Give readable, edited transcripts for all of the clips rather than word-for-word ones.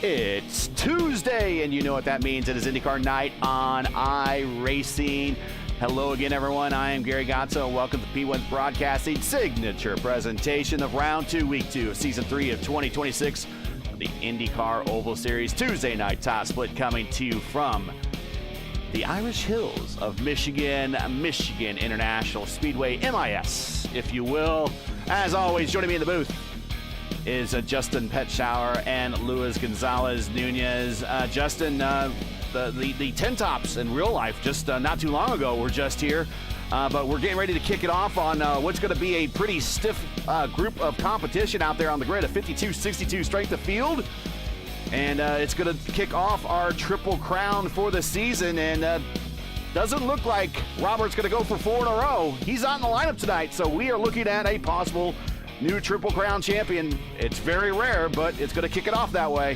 It's Tuesday, and you know what that means. It is IndyCar night on iRacing. Hello again, everyone. I am Gary Gatso, and welcome to P1's Broadcasting signature presentation of Round 2, Week 2 of Season 3 of 2026 of the IndyCar Oval Series. Tuesday night top split coming to you from the Irish Hills of Michigan, Michigan International Speedway, MIS, if you will. As always, joining me in the booth is Justin Petschauer and Luis Gonzalez Nunez. Justin, the 10 tops in real life just not too long ago were just here, but we're getting ready to kick it off on what's going to be a pretty stiff group of competition out there on the grid, a 52-62 strength of field. And it's going to kick off our Triple Crown for the season, and doesn't look like Robert's going to go for 4 in a row. He's not in the lineup tonight, so we are looking at a possible new Triple Crown champion. It's very rare, but it's going to kick it off that way.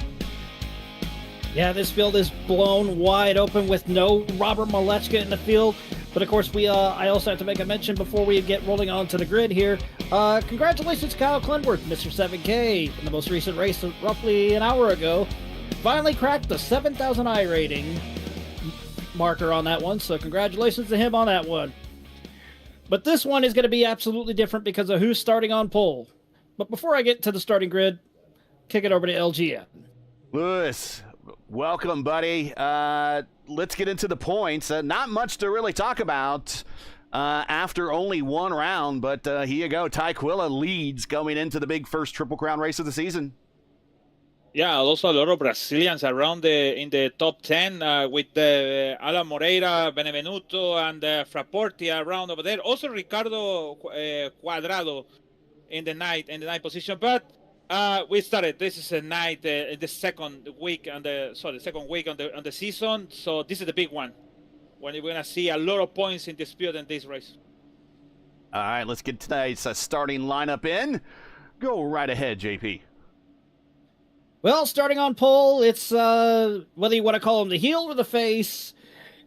Yeah, this field is blown wide open with no Robert Malechka in the field. But of course, I also have to make a mention before we get rolling onto the grid here. Congratulations, Kyle Clenworth, Mr. 7K, in the most recent race roughly an hour ago. Finally cracked the 7,000 I rating marker on that one, so congratulations to him on that one. But this one is going to be absolutely different because of who's starting on pole. But before I get to the starting grid, kick it over to LGN. Luis, welcome, buddy. Let's get into the points. Not much to really talk about after only one round, but here you go. Ty Quilla leads going into the big first Triple Crown race of the season. Yeah, also a lot of Brazilians around in the top 10 with Alan Moreira, Benevenuto, and Fraporti around over there. Also Ricardo Cuadrado in the ninth position. But we started. This is a night, the second week on the season. So this is the big one when you're gonna see a lot of points in dispute in this race. All right, let's get tonight's starting lineup in. Go right ahead, JP. Well, starting on pole, it's whether you want to call him the heel or the face.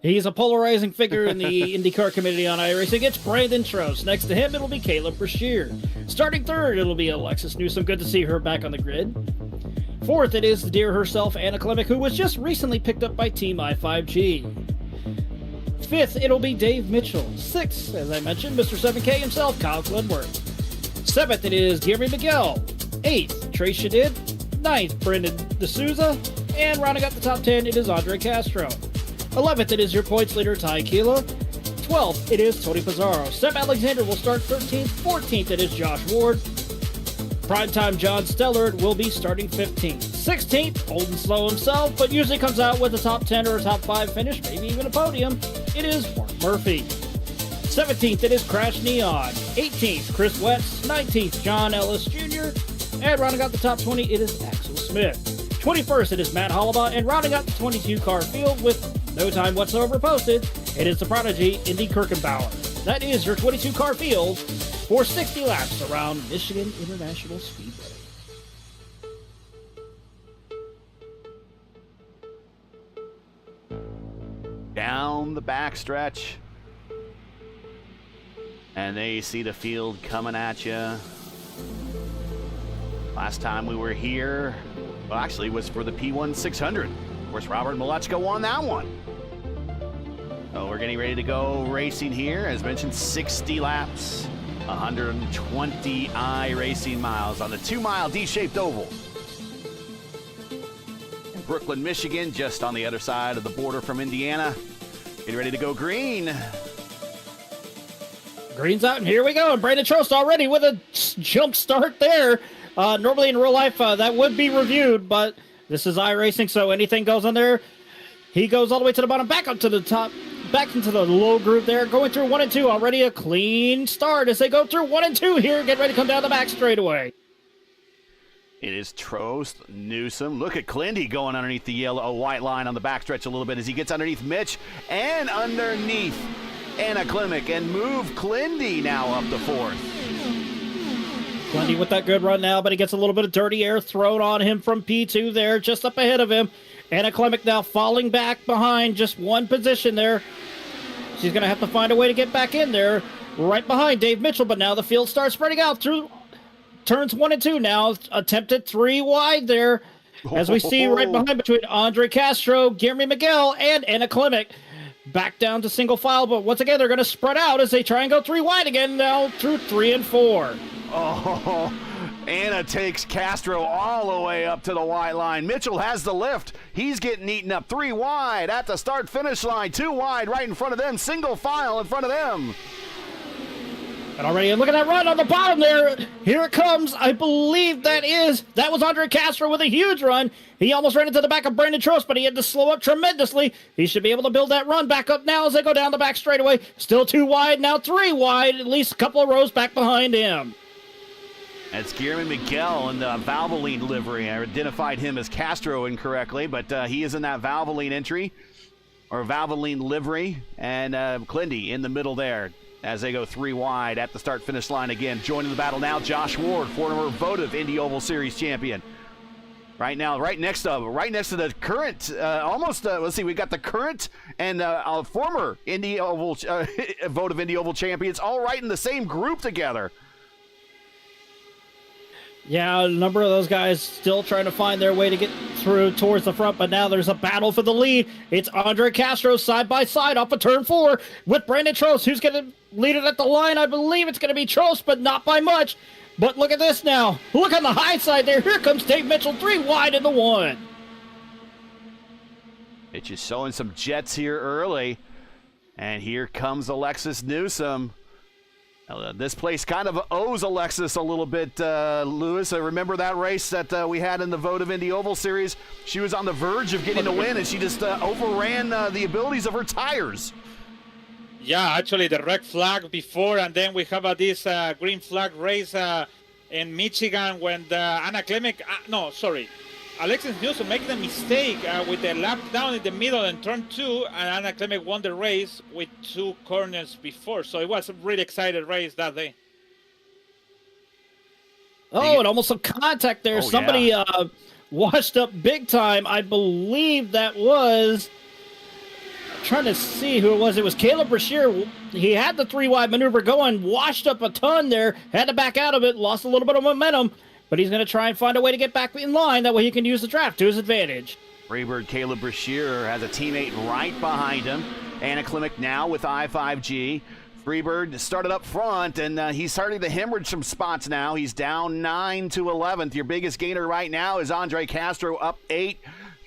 He's a polarizing figure in the IndyCar community on iRacing. It's Brandon Trost. Next to him, it'll be Caleb Brashear. Starting third, it'll be Alexis Newsom. Good to see her back on the grid. Fourth, it is the deer herself, Anna Klemic, who was just recently picked up by Team I5G. Fifth, it'll be Dave Mitchell. Sixth, as I mentioned, Mr. 7K himself, Kyle Clenworth. Seventh, it is Guillermo Miguel. Eighth, Trey Shadid. Ninth, Brendan D'Souza. And rounding up the top 10, it is Andre Castro. 11th, it is your points leader, Ty Keela. 12th, it is Tony Pizarro. Seb Alexander will start 13th. 14th, it is Josh Ward. Primetime John Stellard will be starting 15th. 16th, old and slow himself, but usually comes out with a top 10 or a top 5 finish, maybe even a podium. It is Mark Murphy. 17th, it is Crash Neon. 18th, Chris Wetz. 19th, John Ellis Jr. And rounding out the top 20, it is Axel Smith. 21st, it is Matt Hollabaugh. And rounding out the 22-car field with no time whatsoever posted, it is the prodigy, Indy Kirkenbauer. That is your 22-car field for 60 laps around Michigan International Speedway. Down the backstretch. And there you see the field coming at you. Last time we were here, well, actually, it was for the P1 600. Of course, Robert Malechka won that one. So we're getting ready to go racing here. As mentioned, 60 laps, 120 iRacing miles on the 2-mile D-shaped oval. In Brooklyn, Michigan, just on the other side of the border from Indiana. Getting ready to go green. Green's out, and here we go. And Brandon Trost already with a jump start there. Normally in real life, that would be reviewed, but this is iRacing, so anything goes on there. He goes all the way to the bottom, back up to the top, back into the low group there, going through 1 and 2. Already a clean start as they go through 1 and 2 here. Get ready to come down the back straightaway. It is Trost, Newsom. Look at Clindy going underneath the white line on the backstretch a little bit as he gets underneath Mitch and underneath Anna Klemic, and move Clindy now up to fourth. Clindy with that good run now, but he gets a little bit of dirty air thrown on him from P2 there, just up ahead of him. Anna Klemic now falling back behind, just one position there. She's going to have to find a way to get back in there, right behind Dave Mitchell, but now the field starts spreading out through turns 1 and 2 now. Attempted 3 wide there. as we see right behind between Andre Castro, Guillermo Miguel, and Anna Klimek. Back down to single file, but once again, they're going to spread out as they try and go 3 wide again now through 3 and 4. Oh, Anna takes Castro all the way up to the white line. Mitchell has the lift. He's getting eaten up 3 wide at the start-finish line. 2 wide right in front of them. Single file in front of them. And already, look at that run on the bottom there. Here it comes. I believe that was Andre Castro with a huge run. He almost ran into the back of Brandon Trost, but he had to slow up tremendously. He should be able to build that run back up now as they go down the back straightaway. Still 2 wide, now 3 wide, at least a couple of rows back behind him. That's Guillermo Miguel in the Valvoline livery. I identified him as Castro incorrectly, but he is in that Valvoline entry, or Valvoline livery, and Clindy in the middle there as they go 3 wide at the start-finish line again. Joining the battle now, Josh Ward, former votive Indy Oval Series champion. Right now, right next to the current, let's see, we got the current and former Indy Oval, votive Indy Oval champions, all right in the same group together. Yeah, a number of those guys still trying to find their way to get through towards the front, but now there's a battle for the lead. It's Andre Castro side by side off of turn 4 with Brandon Trost, who's going to lead it at the line. I believe it's going to be Trost, but not by much. But look at this now. Look on the high side there. Here comes Dave Mitchell, 3 wide in the 1. Mitch is showing some jets here early. And here comes Alexis Newsom. This place kind of owes Alexis a little bit, Lewis. I remember that race that we had in the votive Indy Oval Series. She was on the verge of getting a win, and she just overran the abilities of her tires. Yeah, actually the red flag before, and then we have this green flag race in Michigan when Anna Klimek, Alexis Newsom making a mistake with the lap down in the middle in turn 2, and Anna Klimek won the race with 2 corners before. So it was a really exciting race that day. Oh, and almost some contact there. Somebody washed up big time. I believe that was... I'm trying to see who it was. It was Caleb Brashear. He had the 3 wide maneuver going, washed up a ton there, had to back out of it, lost a little bit of momentum. But he's going to try and find a way to get back in line. That way he can use the draft to his advantage. Freebird Caleb Brashear has a teammate right behind him. Anna Klimek now with I5G. Freebird started up front, and he's starting to hemorrhage some spots now. He's down 9 to 11th. Your biggest gainer right now is Andre Castro up 8.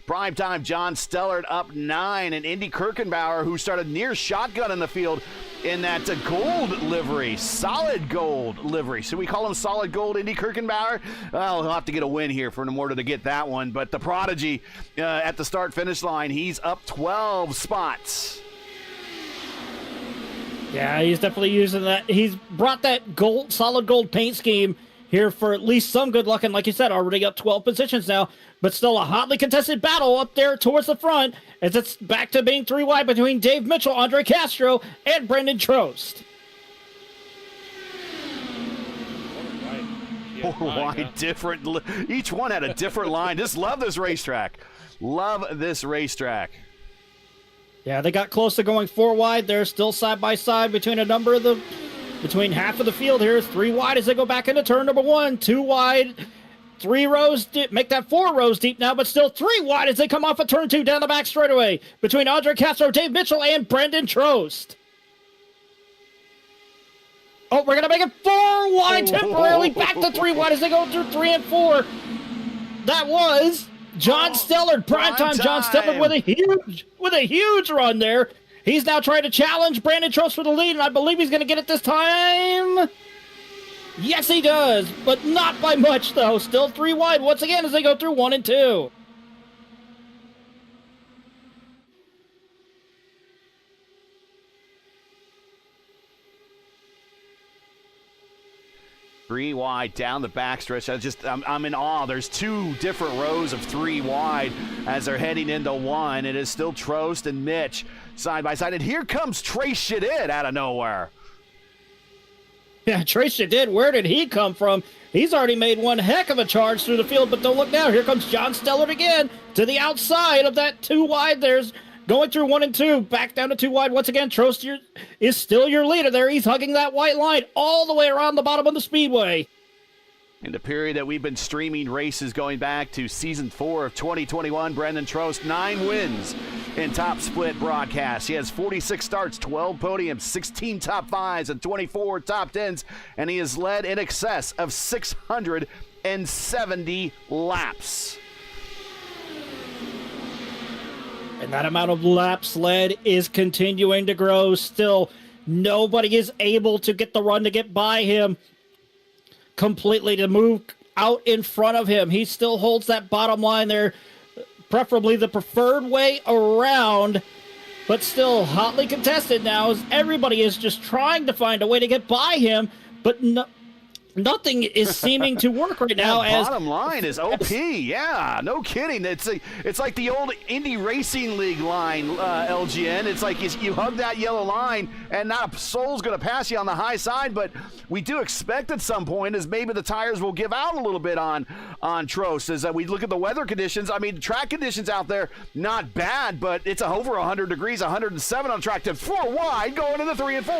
Primetime John Stellard up 9. And Indy Kirkenbauer, who started near shotgun in the field in that gold livery, solid gold livery. Should we call him solid gold Indy Kirkenbauer? Well, he'll have to get a win here in order to get that one. But the prodigy at the start-finish line, he's up 12 spots. Yeah, he's definitely using that. He's brought that gold, solid gold paint scheme here for at least some good luck. And like you said, already up 12 positions now, but still a hotly contested battle up there towards the front as it's back to being 3 wide between Dave Mitchell, Andre Castro, and Brandon Trost. 4 wide, different. Each one had a different line. Just love this racetrack. Love this racetrack. Yeah, they got close to going 4 wide. They're still side by side between between half of the field here. 3 wide as they go back into turn number 1. 2 wide, 3 rows deep. Make that 4 rows deep now, but still 3 wide as they come off of turn 2 down the back straightaway between Andre Castro, Dave Mitchell, and Brandon Trost. Oh, we're going to make it 4 wide temporarily. Back to 3 wide as they go through 3 and 4. That was John Stellard, primetime John Stellard with a huge run there. He's now trying to challenge Brandon Trost for the lead, and I believe he's going to get it this time. Yes, he does, but not by much, though. Still 3 wide once again as they go through 1 and 2. Three wide down the backstretch. I'm in awe. There's 2 different rows of 3 wide as they're heading into 1. It is still Trost and Mitch side by side. And here comes Trace Shadid out of nowhere. Yeah, Trace Shadid, where did he come from? He's already made one heck of a charge through the field, but don't look now. Here comes John Stellard again to the outside of that 2 wide. There's going through 1 and 2, back down to 2 wide. Once again, Trost is still your leader there. He's hugging that white line all the way around the bottom of the speedway. In the period that we've been streaming races going back to season 4 of 2021, Brendan Trost, 9 wins in top split broadcasts. He has 46 starts, 12 podiums, 16 top 5s, and 24 top 10s, and he has led in excess of 670 laps. And that amount of laps led is continuing to grow still. Nobody is able to get the run to get by him completely, to move out in front of him. He still holds that bottom line there, preferably the preferred way around, but still hotly contested now as everybody is just trying to find a way to get by him, but nothing is seeming to work right now. As bottom line is OP. Yeah, no kidding. It's like the old Indy Racing League line, LGN. It's like you hug that yellow line, and not a soul's going to pass you on the high side. But we do expect at some point is maybe the tires will give out a little bit on Trost. As we look at the weather conditions, I mean, track conditions out there not bad, but it's over 100 degrees, 107 on track to 4 wide going into 3 and 4.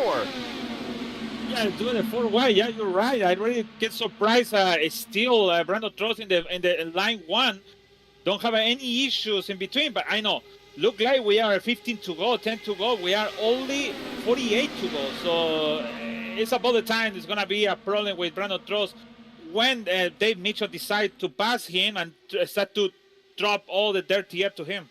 Yeah, doing it 4 wide. Yeah, you're right. I really get surprised. Still, Brandon Trost in the line 1 don't have any issues in between. But I know, look like we are 15 to go, 10 to go. We are only 48 to go. So it's about the time there's gonna be a problem with Brandon Trost when Dave Mitchell decide to pass him and start to drop all the dirty air to him.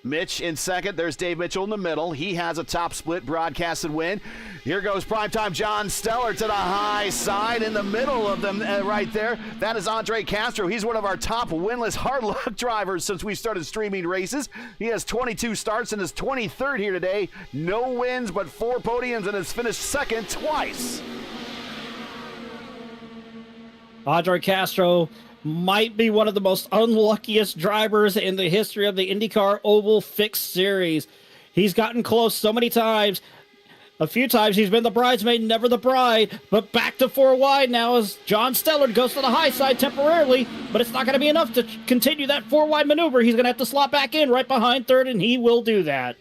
Mitch in second. There's Dave Mitchell in the middle. He has a top split broadcasted win. Here goes primetime John Steller to the high side in the middle of them right there. That is Andre Castro. He's one of our top winless hard luck drivers since we started streaming races. He has 22 starts and is 23rd here today. No wins, but 4 podiums, and has finished second twice. Andre Castro might be one of the most unluckiest drivers in the history of the IndyCar Oval Fixed Series. He's gotten close so many times. A few times he's been the bridesmaid, never the bride, but back to 4 wide now as John Stellard goes to the high side temporarily, but it's not going to be enough to continue that 4 wide maneuver. He's going to have to slot back in right behind third, and he will do that.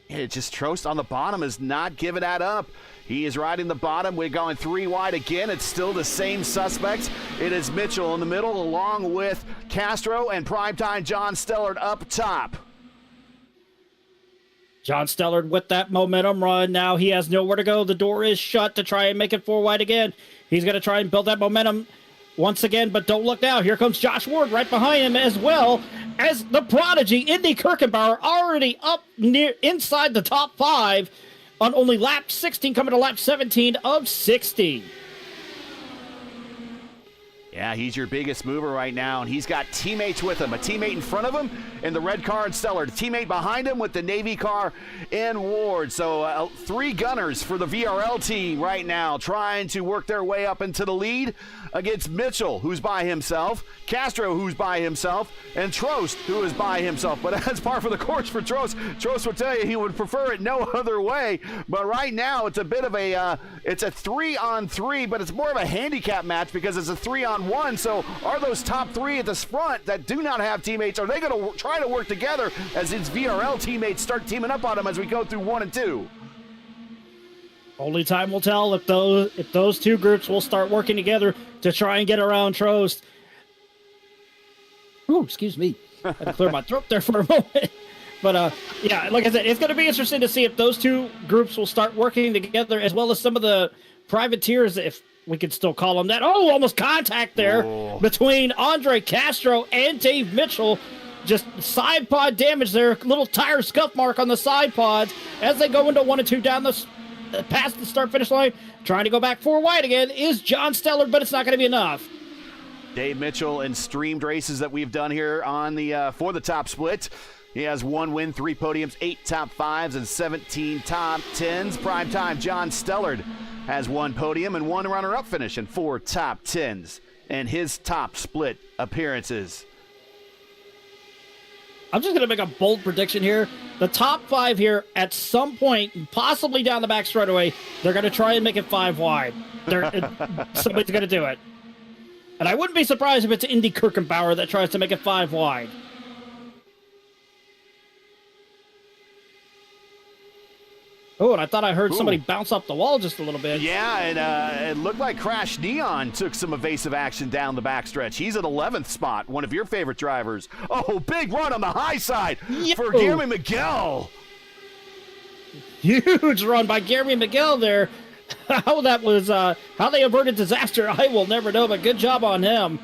It just Trost on the bottom is not giving that up. He is riding the bottom. We're going 3 wide again. It's still the same suspects. It is Mitchell in the middle along with Castro and primetime John Stellard up top. John Stellard with that momentum run. Now he has nowhere to go. The door is shut to try and make it 4 wide again. He's going to try and build that momentum once again, but don't look now. Here comes Josh Ward right behind him as well as the prodigy Indy Kirkenbauer already up near inside the top 5 on only lap 16, coming to lap 17 of 60. Yeah, he's your biggest mover right now, and he's got teammates with him. A teammate in front of him in the red car in Stellar. A teammate behind him with the Navy car in Ward. So 3 gunners for the VRL team right now, trying to work their way up into the lead against Mitchell, who's by himself, Castro, who's by himself, and Trost, who is by himself. But that's par for the course for Trost. Trost would tell you he would prefer it no other way. But right now, it's a bit of a it's a 3-on-3, but it's more of a handicap match because it's a 3-on-1. So are those top 3 at the front that do not have teammates, are they going to try to work together as his VRL teammates start teaming up on him as we go through 1 and 2? Only time will tell if those 2 groups will start working together to try and get around Trost. Oh, excuse me. I had to clear my throat there for a moment. But, yeah, like I said, it's going to be interesting to see if those 2 groups will start working together, as well as some of the privateers, if we could still call them that. Oh, almost contact there between Andre Castro and Dave Mitchell. Just side pod damage there. Little tire scuff mark on the side pods as they go into 1 and 2 down the past the start-finish line. Trying to go back 4 wide again is John Stellard, but it's not going to be enough. Dave Mitchell in streamed races that we've done here on the for the top split. He has 1 win, 3 podiums, 8 top 5s, and 17 top 10s. Primetime John Stellard has 1 podium and 1 runner-up finish and 4 top 10s in his top split appearances. I'm just going to make a bold prediction here. The top 5 here, at some point, possibly down the back straightaway, they're going to try and make it 5 wide. Somebody's going to do it. And I wouldn't be surprised if it's Indy Kirkenbauer that tries to make it 5 wide. Oh, and I thought I heard somebody bounce off the wall just a little bit. Yeah, and it looked like Crash Neon took some evasive action down the backstretch. He's at 11th spot, one of your favorite drivers. Oh, big run on the high side for Jeremy Miguel. Huge run by Gary Miguel there. How that was, how they averted disaster, I will never know, but good job on him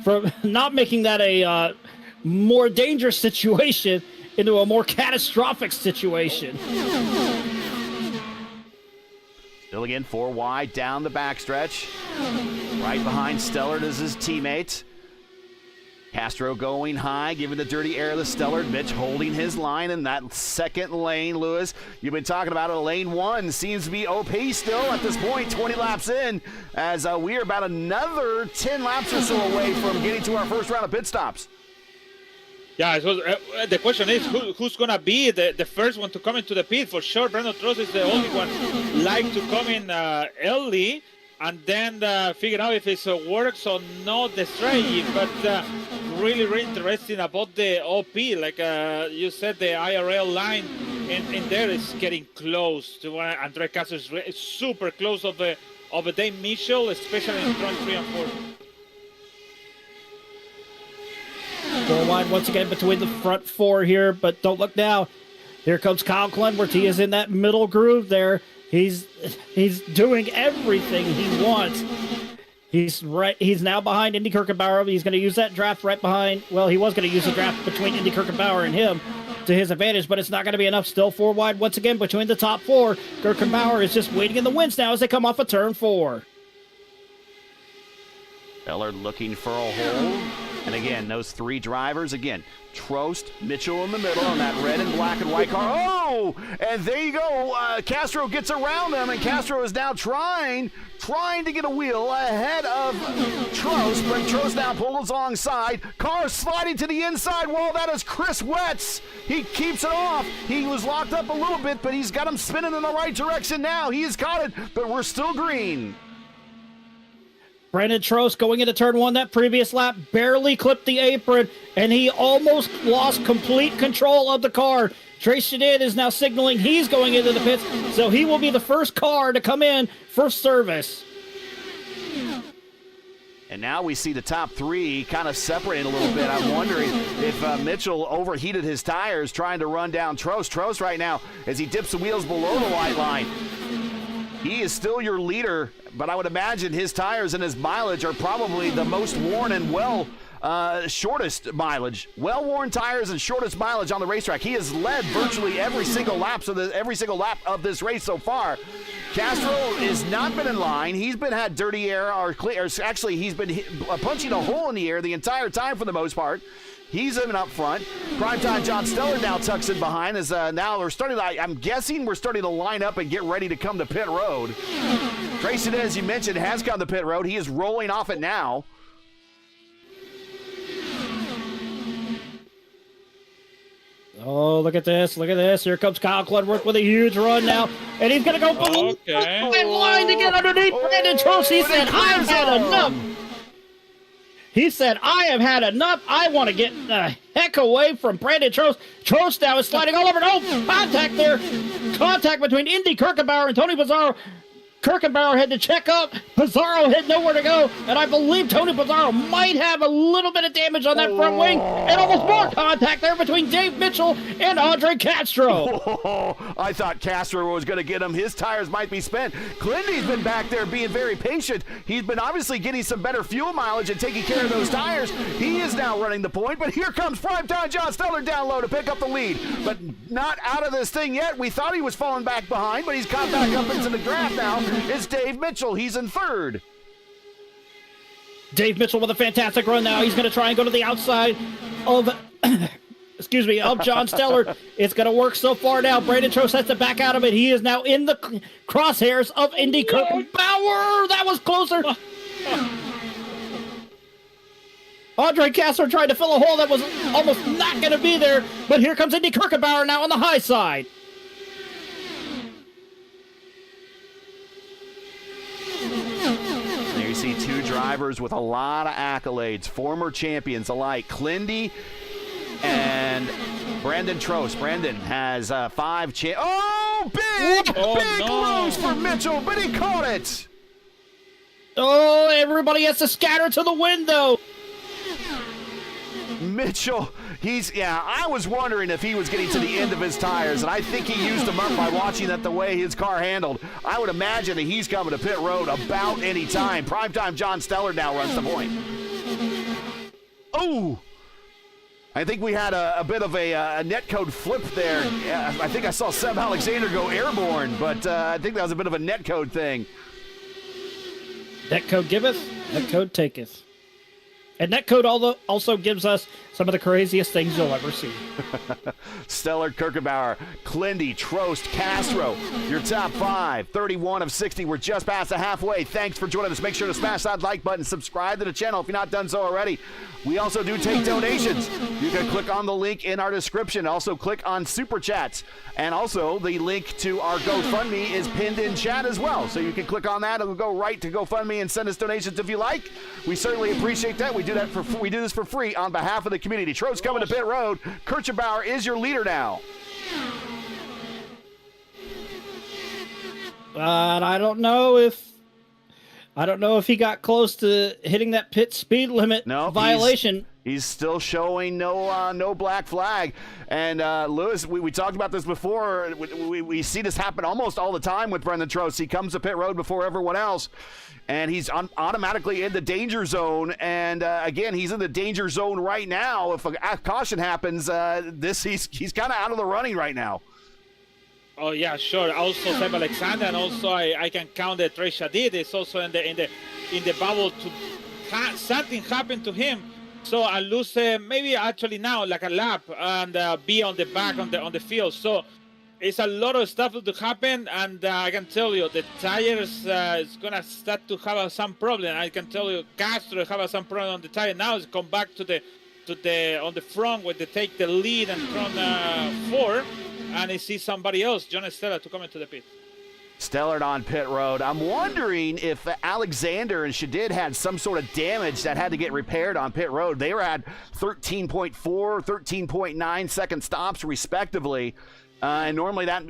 for not making that a more dangerous situation into a more catastrophic situation. Still again, 4 wide down the backstretch. Right behind Stellard is his teammate. Castro going high, giving the dirty air to Stellard. Mitch holding his line in that second lane. Lewis, you've been talking about it. Lane 1 seems to be OP still at this point, 20 laps in, as we are about another 10 laps or so away from getting to our first round of pit stops. Yeah, the question is who's going to be the first one to come into the pit. For sure, Brandon Truex is the only one like to come in early and then figure out if it works or not the strategy. But really interesting about the OP. Like you said, the IRL line in there is getting close to Andre Castro is super close of Dave Mitchell, especially in front 3 and 4. 4 wide once again between the front 4 here, but don't look now. Here comes Kyle Glenworth. He is in that middle groove there. He's doing everything he wants. He's now behind Indy Kirkenbauer. He's going to use that draft right behind. Well, he was going to use a draft between Indy Kirkenbauer and him to his advantage, but it's not going to be enough. Still 4 wide once again between the top 4. Kirkenbauer is just waiting in the wings now as they come off of turn 4. Stellard looking for a hole. And again, those 3 drivers, again, Trost, Mitchell in the middle on that red and black and white car. Oh, and there you go. Castro gets around them, and Castro is now trying to get a wheel ahead of Trost, but Trost now pulls alongside. Car sliding to the inside wall. That is Chris Wetz. He keeps it off. He was locked up a little bit, but he's got him spinning in the right direction now. He has caught it, but we're still green. Brandon Trost going into turn 1 that previous lap, barely clipped the apron, and he almost lost complete control of the car. Trace Shadid is now signaling he's going into the pits, so he will be the first car to come in for service. And now we see the top 3 kind of separating a little bit. I'm wondering if Mitchell overheated his tires trying to run down Trost. Trost right now, as he dips the wheels below the white line, he is still your leader, but I would imagine his tires and his mileage are probably the most worn and shortest mileage. Well-worn tires and shortest mileage on the racetrack. He has led virtually every single lap of this race so far. Castro has not been in line. He's been had dirty air, actually he's been punching a hole in the air the entire time for the most part. He's in up front. Primetime John Stellard now tucks in behind. As now we're starting. I'm guessing we're starting to line up and get ready to come to pit road. Grayson, as you mentioned, has come to pit road. He is rolling off it now. Oh, look at this. Look at this. Here comes Kyle Glenworth with a huge run now. And he's going to go below the line to get underneath Brandon Trost. He said, I've had enough. He said, I have had enough. I want to get the heck away from Brandon Trost. Trost now is sliding all over. Oh, contact there. Contact between Indy Kirkenbauer and Tony Pizarro. Kirkenbauer had to check up. Pizarro had nowhere to go. And I believe Tony Pizarro might have a little bit of damage on that front wing. And almost more contact there between Dave Mitchell and Andre Castro. I thought Castro was going to get him. His tires might be spent. Clindy's been back there being very patient. He's been obviously getting some better fuel mileage and taking care of those tires. He is now running the point. But here comes primetime John Stellard down low to pick up the lead. But not out of this thing yet. We thought he was falling back behind, but he's caught back up into the draft now. It's Dave Mitchell. He's in third. Dave Mitchell with a fantastic run now. He's going to try and go to the outside of, of John Stellard. It's going to work so far now. Brandon Trost has to back out of it. He is now in the crosshairs of Indy Kirkenbauer. That was closer. Andre Castro tried to fill a hole that was almost not going to be there. But here comes Indy Kirkenbauer now on the high side. There you see 2 drivers with a lot of accolades, former champions alike, Clindy and Brandon Trost. Brandon has 5 Oh, big lose for Mitchell, but he caught it. Oh, everybody has to scatter to the window. Mitchell, I was wondering if he was getting to the end of his tires, and I think he used them up by watching that the way his car handled. I would imagine that he's coming to pit road about any time. Primetime John Stellar now runs the point. Oh! I think we had a bit of a netcode flip there. Yeah, I think I saw Seb Alexander go airborne, but I think that was a bit of a netcode thing. Netcode giveth, netcode taketh. And netcode also gives us some of the craziest things you'll ever see. Stellar, Kirkenbauer, Clindy, Trost, Castro, your top 5, 31 of 60. We're just past the halfway. Thanks for joining us. Make sure to smash that like button. Subscribe to the channel if you're not done so already. We also do take donations. You can click on the link in our description. Also click on Super Chats. And also the link to our GoFundMe is pinned in chat as well. So you can click on that. It'll go right to GoFundMe and send us donations if you like. We certainly appreciate that. We do this for free on behalf of the community. Trost coming to pit road. Kirchenbauer is your leader now. But I don't know if he got close to hitting that pit speed limit violation. He's still showing no black flag. And Lewis, we talked about this before. We see this happen almost all the time with Brendan Trost. He comes to pit road before everyone else, and he's automatically in the danger zone. And again, he's in the danger zone right now. If a caution happens, he's kind of out of the running right now. Oh yeah, sure. Also Seb Alexander, and also I can count that Trey Shadid is also in the bubble. Something happened to him, so I lose maybe actually now like a lap and be on the back on the field. So it's a lot of stuff to happen, and I can tell you the tires is gonna start to have some problem. I can tell you Castro have some problem on the tire now. It's come back to the on the front where they take the lead and front 4. And I see somebody else, John Stellar, to come into the pit. Stellar on pit road. I'm wondering if Alexander and Shadid had some sort of damage that had to get repaired on pit road. They were at 13.4, 13.9 second stops, respectively. And normally that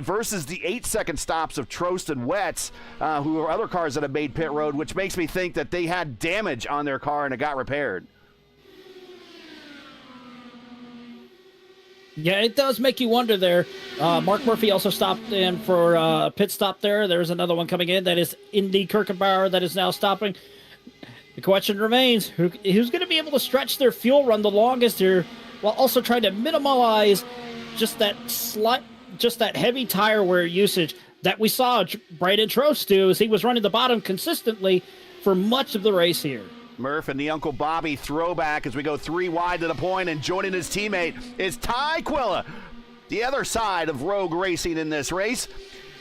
versus the 8-second stops of Trost and Wetz, who are other cars that have made pit road, which makes me think that they had damage on their car and it got repaired. Yeah, it does make you wonder there. Mark Murphy also stopped in for a pit stop there. There's another one coming in. That is Indy Kirkenbauer that is now stopping. The question remains, who's going to be able to stretch their fuel run the longest here while also trying to minimize just that heavy tire wear usage that we saw Brandon Trost do as he was running the bottom consistently for much of the race here. Murph and the Uncle Bobby throwback as we go 3 wide to the point, and joining his teammate is Ty Quilla, the other side of Rogue Racing in this race.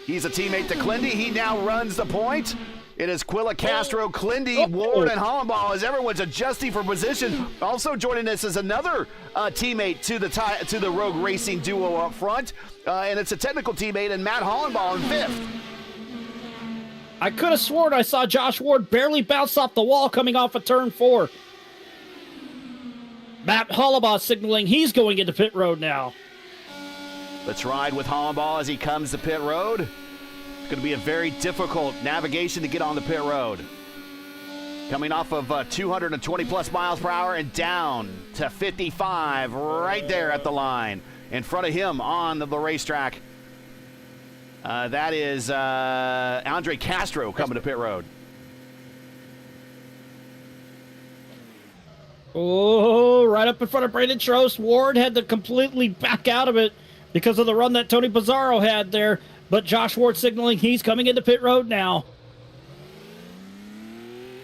He's a teammate to Clindy. He now runs the point. It is Quilla, Castro, Clindy, Ward, and Hollenball as everyone's adjusting for position. Also joining us is another teammate to the Rogue Racing duo up front, and it's a technical teammate and Matt Hollenball in 5th. I could have sworn I saw Josh Ward barely bounce off the wall coming off of turn 4. Matt Hollenball signaling he's going into pit road now. Let's ride with Hollenball as he comes to pit road. It's going to be a very difficult navigation to get on the pit road. Coming off of 220 plus miles per hour and down to 55 right there at the line. In front of him on the racetrack. That is Andre Castro coming to pit road. Oh, right up in front of Brandon Trost. Ward had to completely back out of it because of the run that Tony Pizarro had there. But Josh Ward signaling he's coming into pit road now.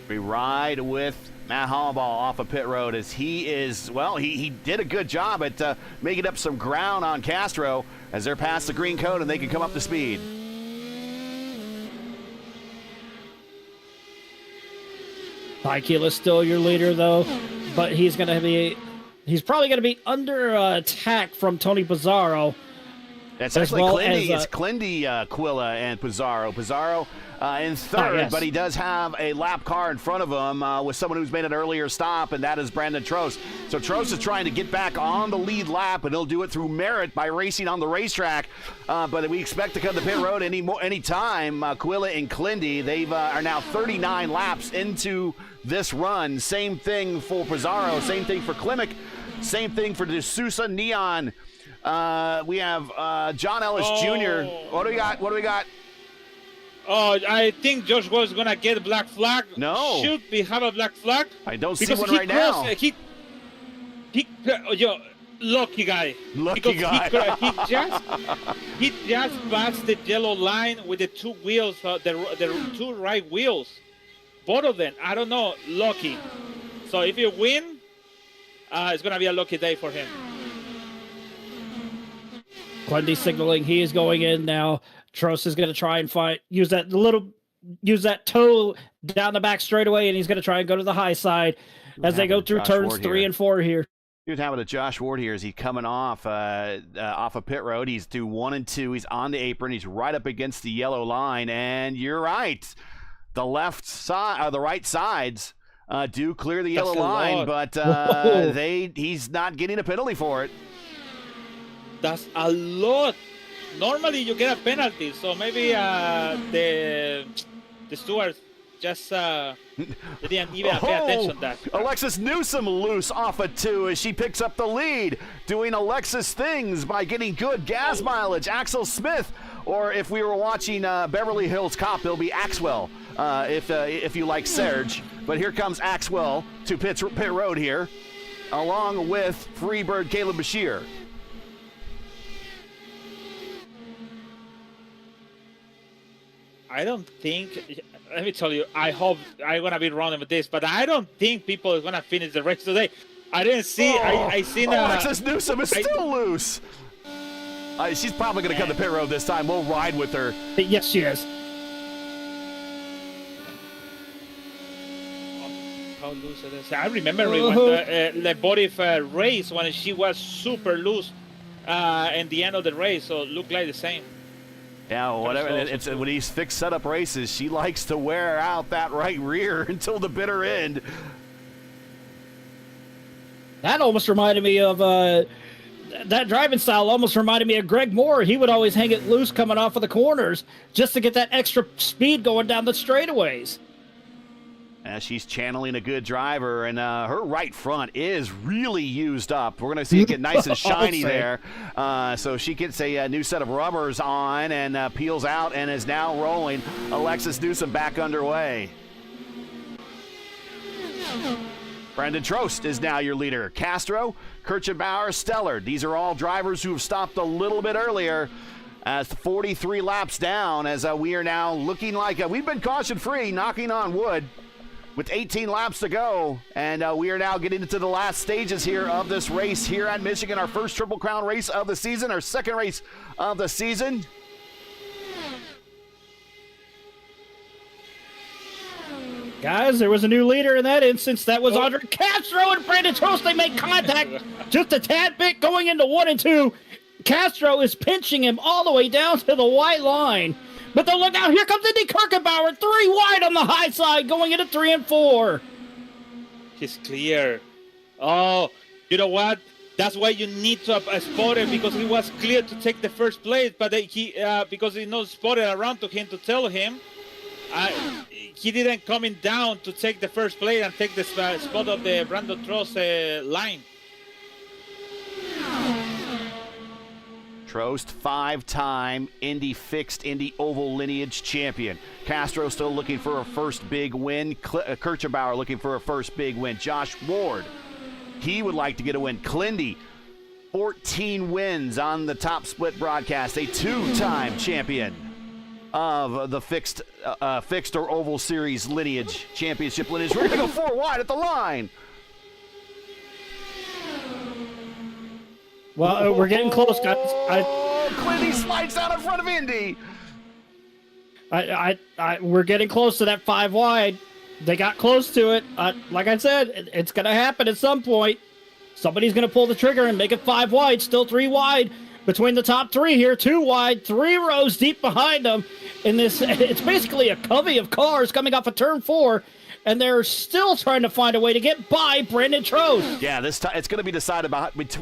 We ride with Matt Hollenball off of pit road as he is, well, he did a good job at making up some ground on Castro as they're past the green cone and they can come up to speed. Tykiel is still your leader, though, but he's probably going to be under attack from Tony Pizarro. That's actually Clindy. It's Clindy, Quilla, and Pizarro. Pizarro in third, yes. but he does have a lap car in front of him with someone who's made an earlier stop, and that is Brandon Tues. So Tues is trying to get back on the lead lap, and he'll do it through merit by racing on the racetrack. But we expect to come to pit road any time. Quilla and Clindy, they are now 39 laps into this run. Same thing for Pizarro, same thing for Klimek, same thing for D'Souza, Neon. We have John Ellis Jr. What do we got? Oh, I think Josh was gonna get a black flag. No. Should we have a black flag? I don't see one right now. Lucky guy. Lucky guy. He just passed the yellow line with the two wheels, the two right wheels. Both of them. I don't know. Lucky. So if you win, it's gonna be a lucky day for him. Clindy signaling he is going in now. Tues is going to try and use that toe down the back straightaway, and he's going to try and go to the high side as they go through turns 3 and 4 here. Here's happening to Josh Ward here as he's coming off of pit road. He's through 1 and 2. He's on the apron. He's right up against the yellow line, and you're right. The left side, the right sides do clear the yellow line, but he's not getting a penalty for it. That's a lot. Normally you get a penalty, so maybe the stewards just didn't even pay attention to that. Alexis Newsom loose off of 2 as she picks up the lead, doing Alexis things by getting good gas mileage. Axel Smith, or if we were watching Beverly Hills Cop, it'll be Axwell, if you like Serge. But here comes Axwell to pit road here, along with Freebird Caleb Bashir. I don't think, let me tell you, I hope I'm going to be wrong with this, but I don't think people are going to finish the race today. I didn't see, I seen Alexis Newsom is still loose. She's probably going to come to pit road this time. We'll ride with her. Yes, she is. How loose it is. I remember when the Botif race when she was super loose in the end of the race, so it looked like the same. Yeah, whatever. It's when these fixed setup races, she likes to wear out that right rear until the bitter end. That almost reminded me of that driving style. Almost reminded me of Greg Moore. He would always hang it loose coming off of the corners just to get that extra speed going down the straightaways. She's channeling a good driver, and her right front is really used up. We're going to see it get nice and shiny there. So she gets a new set of rubbers on and peels out and is now rolling. Alexis Newsom back underway. Brandon Trost is now your leader. Castro, Kirchenbauer, Stellar. These are all drivers who have stopped a little bit earlier. As 43 laps down, as we are now looking like we've been caution-free, knocking on wood, with 18 laps to go, and we are now getting into the last stages here of this race here at Michigan, our first Triple Crown race of the season, our second race of the season. Guys, there was a new leader in that instance. That was Andre Castro and Brandon Tues. They make contact just a tad bit going into 1 and 2. Castro is pinching him all the way down to the white line. But then look out, here comes Indy Kirchenbauer, 3 wide on the high side, going into 3 and 4. He's clear. Oh, you know what? That's why you need to spot it, because he was clear to take the first place, but because he not spotted around to him to tell him, he didn't coming down to take the first place and take the spot of the Brandon Tues line. Trost, 5-time Indy Oval Lineage champion. Castro still looking for a first big win. Kirchenbauer looking for a first big win. Josh Ward, he would like to get a win. Clindy, 14 wins on the Top Split broadcast. A 2-time champion of the fixed or Oval Series Lineage Championship Lineage. We're going to go 4 wide at the line. Well, we're getting close, guys. Clindy slides out in front of Indy. We're getting close to that 5 wide. They got close to it. Like I said, it's going to happen at some point. Somebody's going to pull the trigger and make it 5 wide. Still 3 wide between the top three here, 2 wide, 3 rows deep behind them. In this, it's basically a covey of cars coming off of turn 4, and they're still trying to find a way to get by Brandon Trost. Yeah, it's going to be decided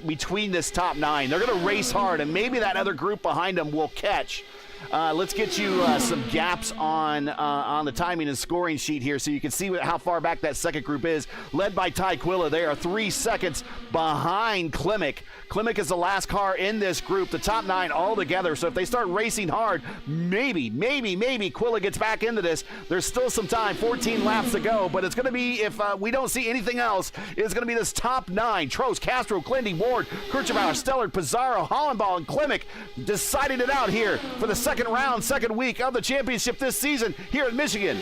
between this top 9. They're going to race hard, and maybe that other group behind them will catch. Let's get you some gaps on the timing and scoring sheet here so you can see how far back that second group is. Led by Ty Quilla, they are 3 seconds behind Klimek. Klimek is the last car in this group, the top 9 all together. So if they start racing hard, maybe Quilla gets back into this. There's still some time, 14 laps to go, but it's going to be, if we don't see anything else, it's going to be this top 9. Trost, Castro, Clindy, Ward, Kirchbauer, Stellard, Pizarro, Hollenball, and Klimek deciding it out here for the second round, second week of the championship this season here in Michigan.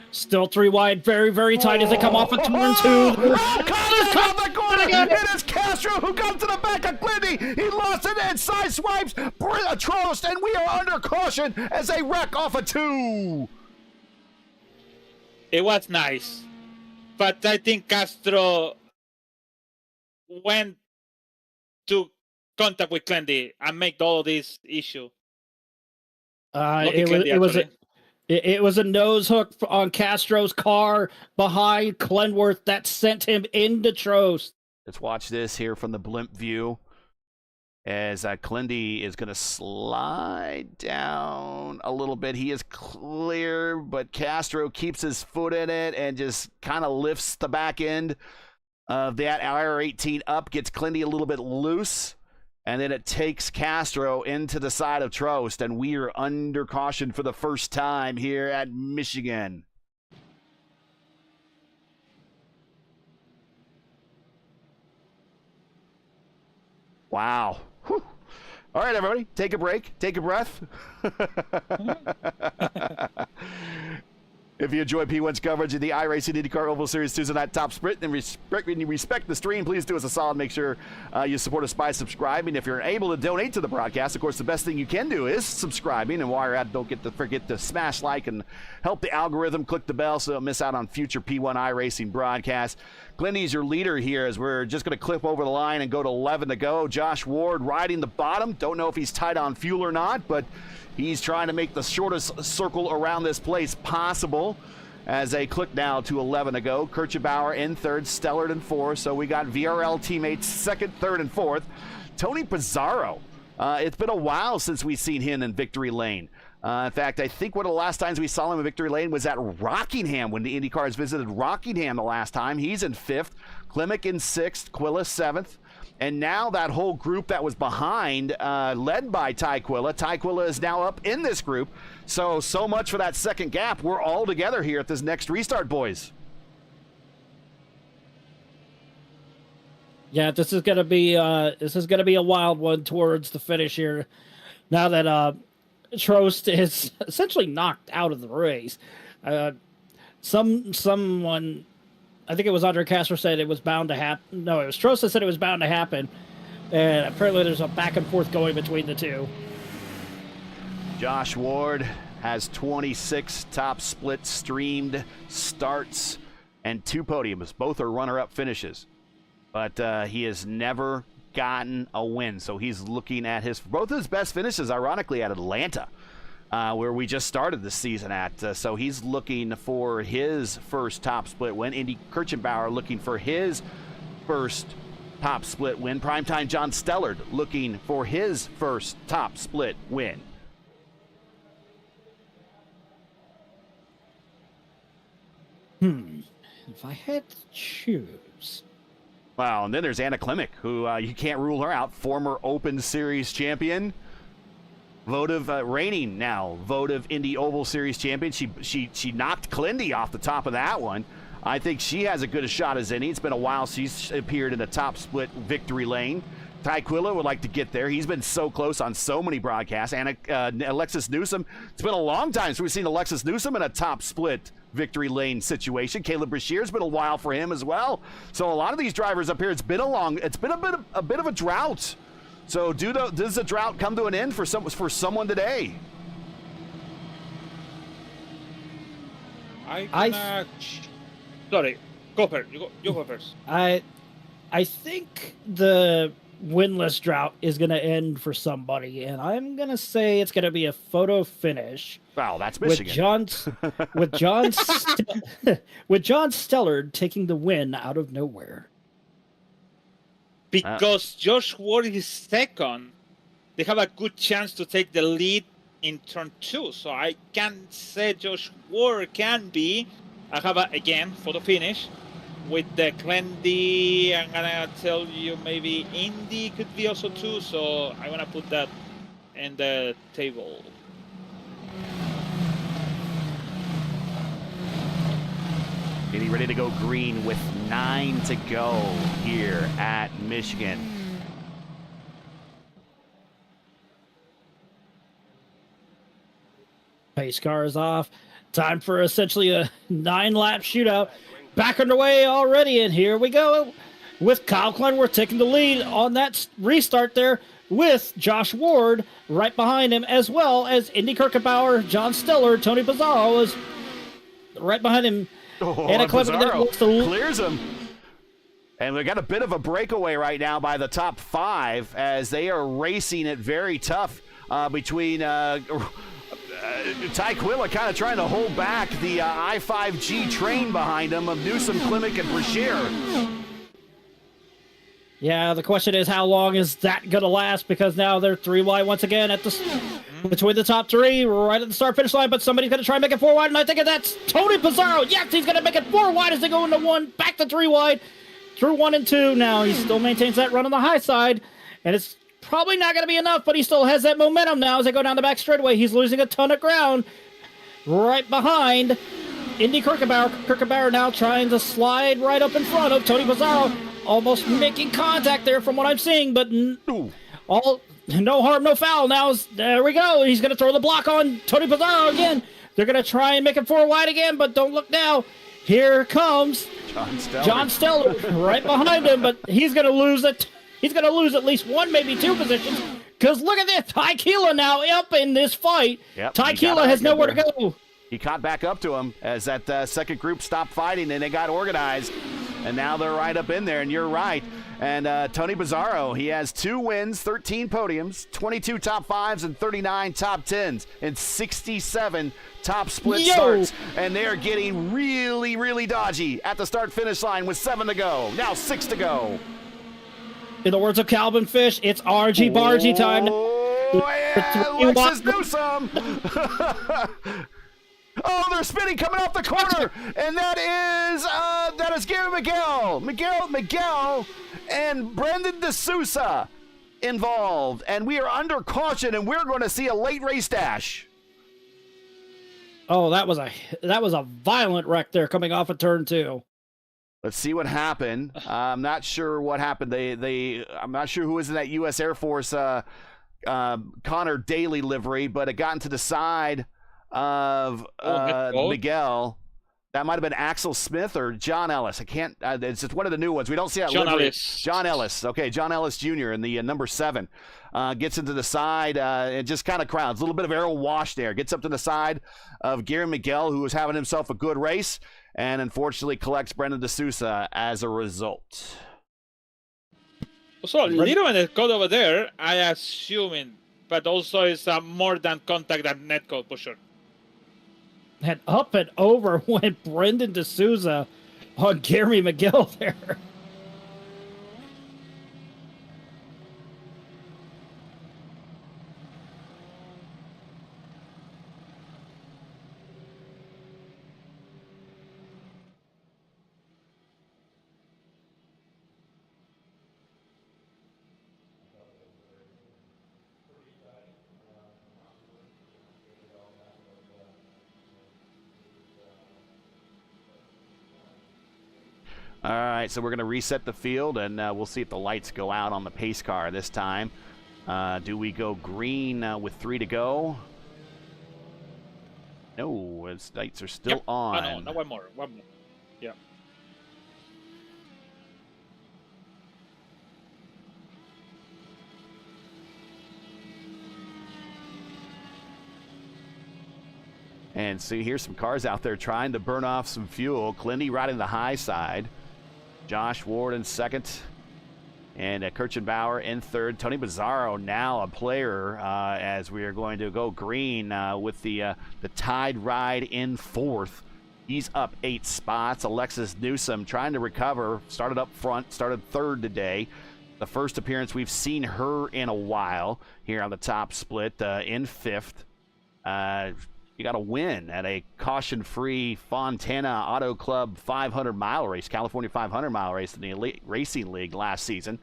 Still 3 wide, very, very tight as they come off of turn 2. Caught the corner. It is Castro who comes to the back of Clindy. He lost it and side swipes Trost, and we are under caution as they wreck off of 2. It was nice, but I think Castro went to contact with Clindy and make all of this issue. It was a nose hook on Castro's car behind Clenworth that sent him into Trost. Let's watch this here from the blimp view as Clindy is going to slide down a little bit. He is clear, but Castro keeps his foot in it and just kind of lifts the back end of that IR18 up, gets Clindy a little bit loose. And then it takes Castro into the side of Trost, and we are under caution for the first time here at Michigan. Wow. Whew. All right, everybody, take a break, take a breath. If you enjoy P1's coverage of the iRacing IndyCar Oval Series Tuesday Night Top Sprint and you respect the stream, please do us a solid. Make sure you support us by subscribing. If you're able to donate to the broadcast, of course, the best thing you can do is subscribing. And while you're at, don't forget to smash like and help the algorithm. Click the bell so you don't miss out on future P1 iRacing broadcasts. Clindy's your leader here as we're just going to clip over the line and go to 11 to go. Josh Ward riding the bottom. Don't know if he's tight on fuel or not, but he's trying to make the shortest circle around this place possible as they click now to 11 to go. Kirchbauer in third, Stellard in fourth. So we got VRL teammates second, third, and fourth. Tony Pizarro. It's been a while since we've seen him in victory lane. In fact, I think one of the last times we saw him in victory lane was at Rockingham when the IndyCars visited Rockingham the last time. He's in fifth. Klimek in sixth. Quilla seventh. And now that whole group that was behind, led by Ty Quilla. Ty Quilla is now up in this group. So much for that second gap. We're all together here at this next restart, boys. Yeah, this is gonna be a wild one towards the finish here. Now that Trost is essentially knocked out of the race. Someone, I think it was Andre Castro, said it was bound to happen. No, it was Trost that said it was bound to happen. And apparently there's a back and forth going between the two. Josh Ward has 26 top split streamed starts and 2 podiums. Both are runner-up finishes. But he has never gotten a win. So he's looking at both his best finishes, ironically, at Atlanta, where we just started the season at. So he's looking for his first top split win. Indy Kirchbauer looking for his first top split win. Primetime John Stellard looking for his first top split win. If I had to choose. Wow, and then there's Anna Klimek, who you can't rule her out. Former Open Series champion. Votive reigning now. Votive Indy Oval Series champion. She knocked Clindy off the top of that one. I think she has as good a shot as any. It's been a while since she's appeared in the top split victory lane. Ty Quilla would like to get there. He's been so close on so many broadcasts. And Alexis Newsom. It's been a long time since we've seen Alexis Newsom in a top split victory lane situation. Caleb Brashear's been a while for him as well. So a lot of these drivers up here, it's been a bit of a drought. So does the drought come to an end for someone today? Sorry, go first. You go first. I think the winless drought is going to end for somebody, and I'm going to say it's going to be a photo finish. Wow, that's with Michigan. with John with John Stellard taking the win out of nowhere. Because Josh Ward is second, they have a good chance to take the lead in turn 2. So I can say Josh Ward can be. I have again for the finish with the Clendy. I'm gonna tell you maybe Indy could be also 2. So I'm gonna put that in the table. Indy ready to go green with 9 to go here at Michigan. Pace car is off. Time for essentially a 9-lap shootout. Back underway already, and here we go with Kyle Clenworth taking the lead on that restart there with Josh Ward right behind him, as well as Indy Kirkenbauer, John Stiller, Tony Pizarro is right behind him. And Pizarro clears him. And we got a bit of a breakaway right now by the top 5 as they are racing it very tough between Ty Quilla kind of trying to hold back the I-5G train behind him of Newsom, Klimek, and Brashear. Yeah, the question is how long is that going to last, because now they're 3 wide once again at the between the top 3 right at the start finish line, but somebody's going to try and make it 4 wide, and I think that's Tony Pizarro. Yes, he's going to make it 4 wide as they go into 1, back to 3 wide, through 1 and 2. Now he still maintains that run on the high side, and it's probably not going to be enough, but he still has that momentum now as they go down the back straightaway. He's losing a ton of ground right behind Indy Kirkenbauer. Kirkenbauer now trying to slide right up in front of Tony Pizarro, almost making contact there from what I'm seeing, but all no harm, no foul. Now, there we go. He's going to throw the block on Tony Pizarro again. They're going to try and make it 4 wide again, but don't look now. Here comes John Stiller right behind him, but he's going to lose it. He's going to lose at least 1, maybe 2 positions, because look at this. Ty Quilla now up in this fight. Yep, Ty Quilla has nowhere to go. He caught back up to him as that second group stopped fighting and they got organized. And now they're right up in there, and you're right. And Tony Pizarro, he has 2 wins, 13 podiums, 22 top 5s, and 39 top 10s, and 67 top split starts. And they are getting really, really dodgy at the start-finish line with 7 to go. Now 6 to go. In the words of Calvin Fish, it's RG Bargy time. Oh, yeah, Alexis Newsom. Oh, they're spinning coming off the corner, and that is Gary Miguel and Brendan D'Souza involved, and we are under caution, and we're going to see a late race dash. Oh, that was a violent wreck there coming off of turn 2. Let's see what happened. I'm not sure what happened. I'm not sure who was in that U.S. Air Force Connor Daly livery, but it got into the side of Miguel. That might have been Axel Smith or John Ellis. I can't. It's just one of the new ones. We don't see that. John Ellis. John Ellis. Okay, John Ellis Jr. in the number 7 gets into the side and just kind of crowds. A little bit of aero wash there. Gets up to the side of Gary Miguel, who was having himself a good race, and unfortunately collects Brendan D'Souza as a result. So a little bit of code over there, I assuming, but also it's more than contact than net code for sure. And up and over went Brendan D'Souza on Gary Miguel there. All right, so we're going to reset the field, and we'll see if the lights go out on the pace car this time. Do we go green with 3 to go? No, its lights are still on. Oh, no, one more. Yeah. And so here's some cars out there trying to burn off some fuel. Clindy riding the high side. Josh Ward in second. And Kirchenbauer in third. Tony Bizzarro now a player as we are going to go green with the Tide ride in fourth. He's up 8 spots. Alexis Newsom trying to recover. Started up front, started third today. The first appearance we've seen her in a while here on the top split in fifth. You got a win at a caution-free Fontana Auto Club 500-mile race, California 500-mile race in the Elite Racing League last season.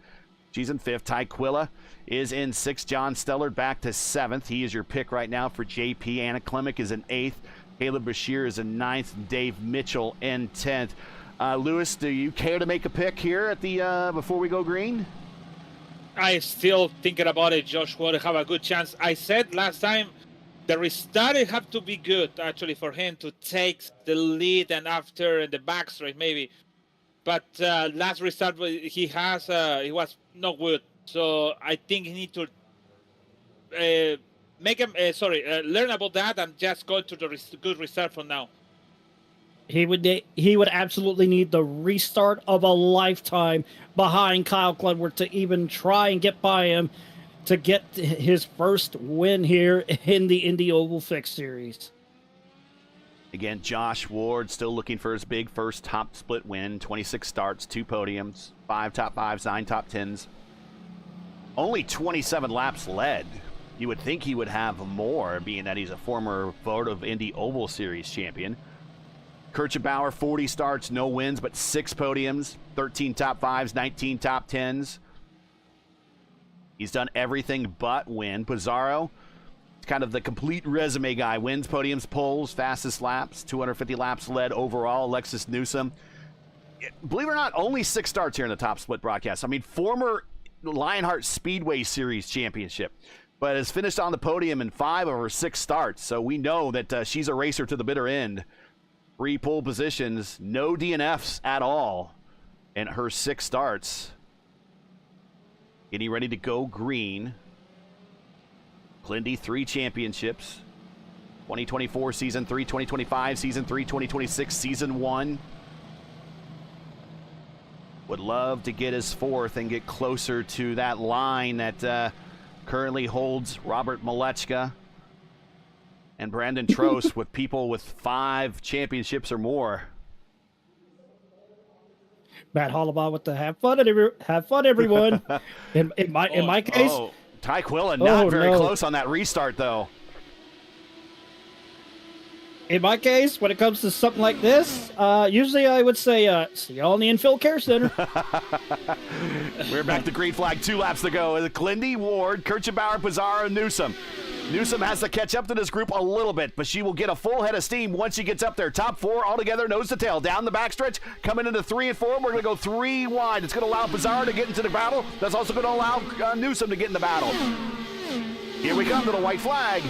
She's in fifth. Ty Quilla is in sixth. John Stellard back to seventh. He is your pick right now for JP. Anna Klemick is in eighth. Caleb Bashir is in ninth. Dave Mitchell in 10th. Lewis, do you care to make a pick here at the before we go green? I still thinking about it. Josh Ward have a good chance. I said last time the restart it have to be good actually for him to take the lead and after the backstretch maybe. But last restart he was not good. So I think he need to learn about that and just go to the good restart from now. He would absolutely need the restart of a lifetime behind Kyle Cludworth to even try and get by him to get his first win here in the Indy Oval Fix Series. Again, Josh Ward still looking for his big first top split win. 26 starts, 2 podiums, 5 top 5s, 9 top 10s. Only 27 laps led. You would think he would have more, being that he's a former votive Indy Oval Series champion. Kirchenbauer, 40 starts, no wins, but 6 podiums, 13 top 5s, 19 top 10s. He's done everything but win. Pizarro, it's kind of the complete resume guy. Wins, podiums, poles, fastest laps, 250 laps led overall. Alexis Newsom, believe it or not, only 6 starts here in the top split broadcast. I mean, former Lionheart Speedway Series championship, but has finished on the podium in 5 of her 6 starts. So we know that she's a racer to the bitter end. 3 pole positions, no DNFs at all in her 6 starts. Getting ready to go green. Clindy, 3 championships. 2024 season 3, 2025 season 3, 2026 season 1. Would love to get his 4th and get closer to that line that currently holds Robert Malechka and Brandon Trost with people with 5 championships or more. Matt Hollabaugh with the have fun, everyone. In my case, Ty Quilla not very close on that restart though. In my case, when it comes to something like this, usually I would say, see y'all in the Infield Care Center. We're back to green flag, 2 laps to go. Clindy, Ward, Kirchenbauer, Pizarro, Newsom. Newsom has to catch up to this group a little bit, but she will get a full head of steam once she gets up there. Top 4 altogether, nose to tail. Down the backstretch, coming into 3 and 4. We're going to go 3 wide. It's going to allow Pizarro to get into the battle. That's also going to allow Newsom to get in the battle. Here we come to the white flag.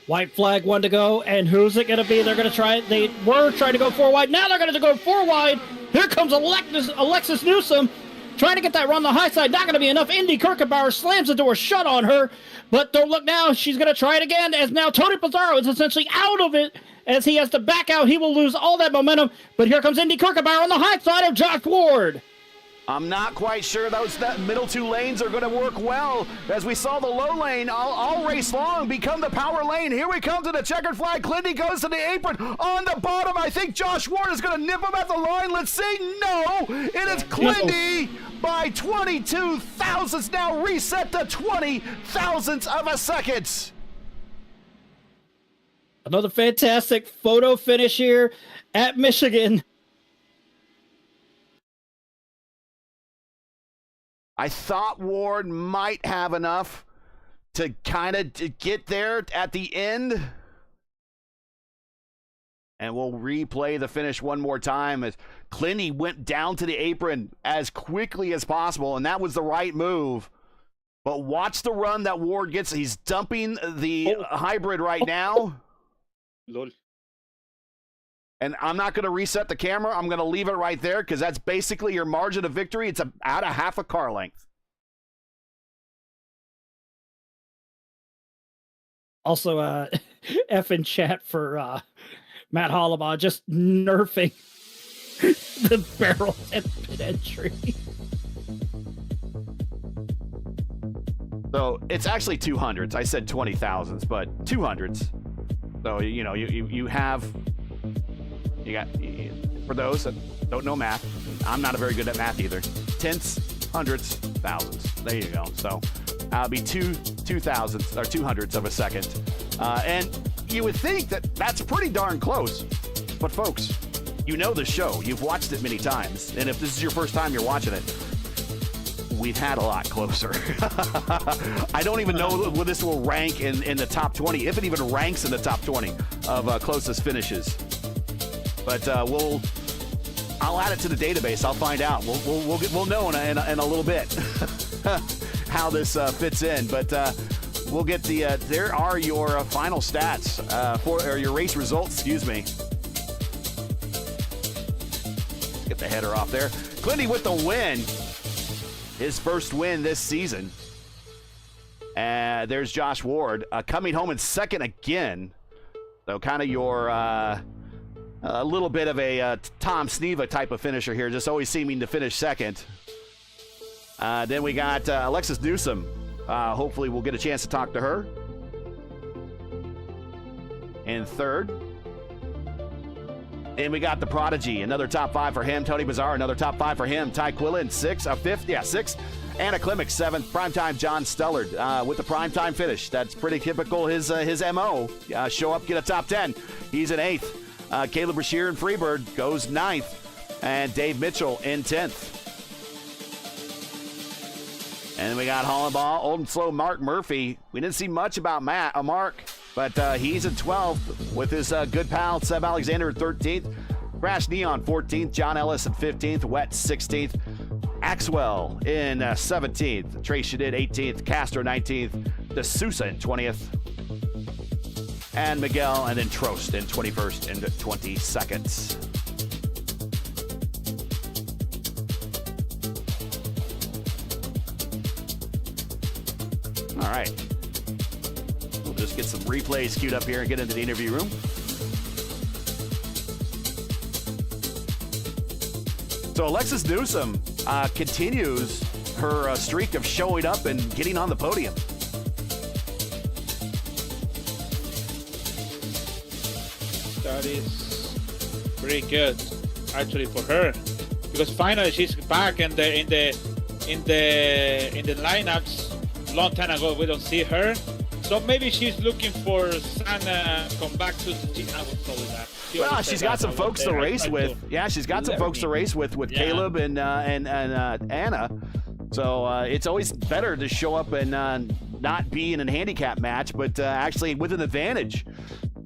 White flag, 1 to go, and who's it going to be? They're going to try it. They were trying to go 4 wide. Now they're going to go 4 wide. Here comes Alexis Newsom. Trying to get that run on the high side, not going to be enough. Indy Kirchenbauer slams the door shut on her, but don't look now. She's going to try it again, as now Tony Pizarro is essentially out of it, as he has to back out. He will lose all that momentum, but here comes Indy Kirchenbauer on the high side of Josh Ward. I'm not quite sure that middle 2 lanes are going to work well. As we saw the low lane all race long become the power lane. Here we come to the checkered flag. Clindy goes to the apron. On the bottom, I think Josh Ward is going to nip him at the line. Let's see. No, it is Clindy by 22 thousandths. Now reset to 20 thousandths of a second. Another fantastic photo finish here at Michigan. I thought Ward might have enough to kind of get there at the end. And we'll replay the finish one more time as Clindy went down to the apron as quickly as possible, and that was the right move. But watch the run that Ward gets. He's dumping the hybrid right now. Lol. And I'm not going to reset the camera. I'm going to leave it right there because that's basically your margin of victory. It's at a half a car length. Also, F in chat for Matt Hollabaugh just nerfing The barrel and pit entry. So it's actually 200s. I said 20,000s, but 200s. So you know you got for those that don't know math. I'm not very good at math either. Tenths, hundreds, thousands. There you go. So it'll be 2,000s or 200s of a second. And you would think that that's pretty darn close. But folks, you know the show. You've watched it many times. And if this is your first time you're watching it, we've had a lot closer. I don't even know where this will rank in the top 20, if it even ranks in the top 20 of closest finishes. But I'll add it to the database. I'll find out. We'll know in a little bit how this fits in. But we'll get the. There are your final stats or your race results. Excuse me. Get the header off there. Clinty with the win. His first win this season. There's Josh Ward coming home in second again. So kind of your a little bit of a Tom Sneva type of finisher here, just always seeming to finish second. Then we got Alexis Newsom. Hopefully we'll get a chance to talk to her. In third. And we got the Prodigy, another top 5 for him. Tony Bazar, another top 5 for him. Ty Quillen, sixth. Anna Klimek, 7th. Primetime John Stellard with the primetime finish. That's pretty typical his MO. Show up, get a top 10. He's in 8th. Caleb Brashear in Freebird goes 9th. And Dave Mitchell in 10th. And then we got Hollenbaugh, Old and Slow Mark Murphy. We didn't see much about Mark. But he's in 12th with his good pal, Seb Alexander, in 13th. Crash Neon, 14th. John Ellis in 15th. Wet, 16th. Axwell in 17th. Trace Shadid, 18th. Castro, 19th. D'Souza in 20th. And Miguel, and then Trost in 21st and 22nd. All right. We'll just get some replays queued up here and get into the interview room. So Alexis Newsom continues her streak of showing up and getting on the podium. That is pretty good, actually, for her, because finally she's back in the lineups. Long time ago, we don't see her. So maybe she's looking for Sana come back to the team. I would call it that. Well, she's got some folks to race with. Yeah, she's got some folks to race with Caleb and Anna. So it's always better to show up and not be in a handicap match, but actually with an advantage.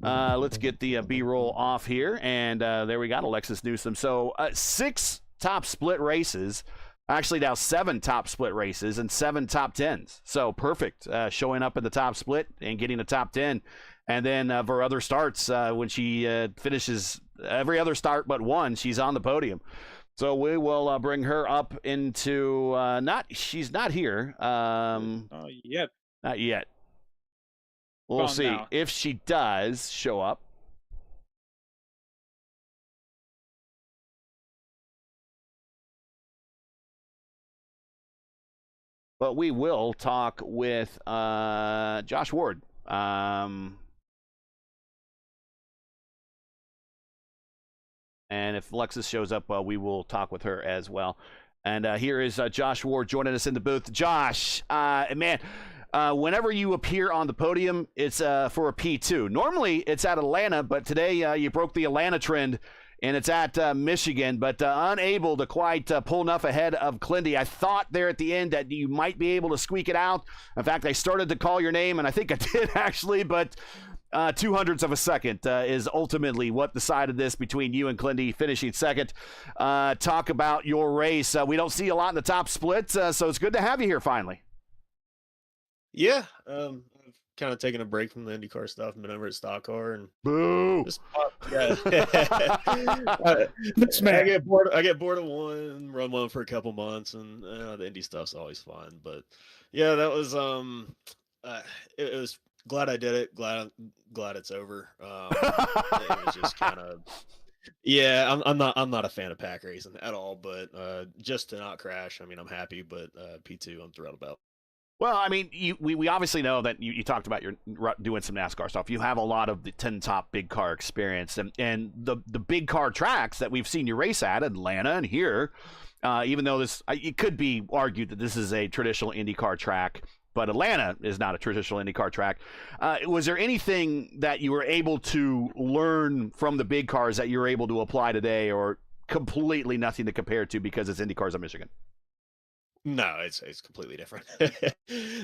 Let's get the B-roll off here, and there we got Alexis Newsom. So 6 top split races. Actually, now 7 top split races and 7 top 10s. So perfect, showing up in the top split and getting a top 10. And then for other starts, when she finishes every other start but one, she's on the podium. So we will bring her up into she's not here. Not yet. Not yet. We'll see if she does show up. But we will talk with Josh Ward. And if Alexis shows up, we will talk with her as well. And here is Josh Ward joining us in the booth. Josh, man, whenever you appear on the podium, it's for a P2. Normally, it's at Atlanta, but today you broke the Atlanta trend. And it's at Michigan, but unable to quite pull enough ahead of Clindy. I thought there at the end that you might be able to squeak it out. In fact, I started to call your name, and I think I did actually, but 200ths of a second is ultimately what decided this between you and Clindy finishing second. Talk about your race. We don't see a lot in the top split, so it's good to have you here finally. Yeah, I've kind of taken a break from the IndyCar stuff and been over at Stock Car and boo. Just I get bored of one, run one for a couple months, and the Indy stuff's always fun. But yeah, that was it was glad I did it. Glad it's over. It was just kind of Yeah, I'm not a fan of pack racing at all, but just to not crash, I mean, I'm happy, but P2 I'm thrilled about. Well, I mean, we obviously know that you talked about your doing some NASCAR stuff. You have a lot of the 10 top big car experience, and the big car tracks that we've seen you race at, Atlanta and here, even though it could be argued that this is a traditional IndyCar track, but Atlanta is not a traditional IndyCar track. Was there anything that you were able to learn from the big cars that you were able to apply today, or completely nothing to compare to because it's IndyCars of Michigan? No, it's completely different.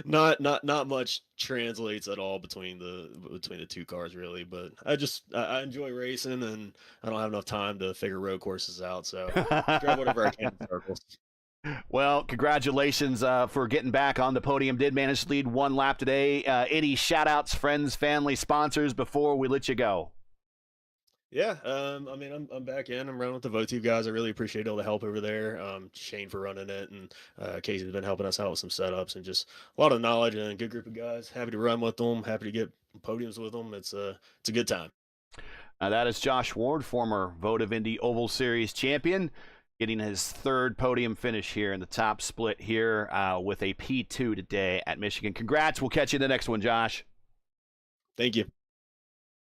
Not much translates at all between the two cars really, but I enjoy racing, and I don't have enough time to figure road courses out, so drive whatever I can in circles. Well, congratulations for getting back on the podium. Did manage to lead one lap today. Any shout outs, friends, family, sponsors before we let you go? Yeah, I mean, I'm back in. I'm running with the Votive guys. I really appreciate all the help over there. Shane for running it, and Casey's been helping us out with some setups and just a lot of knowledge and a good group of guys. Happy to run with them. Happy to get podiums with them. It's a good time. That is Josh Ward, former Votive Indy Oval Series champion, getting his third podium finish here in the top split here with a P2 today at Michigan. Congrats. We'll catch you in the next one, Josh. Thank you.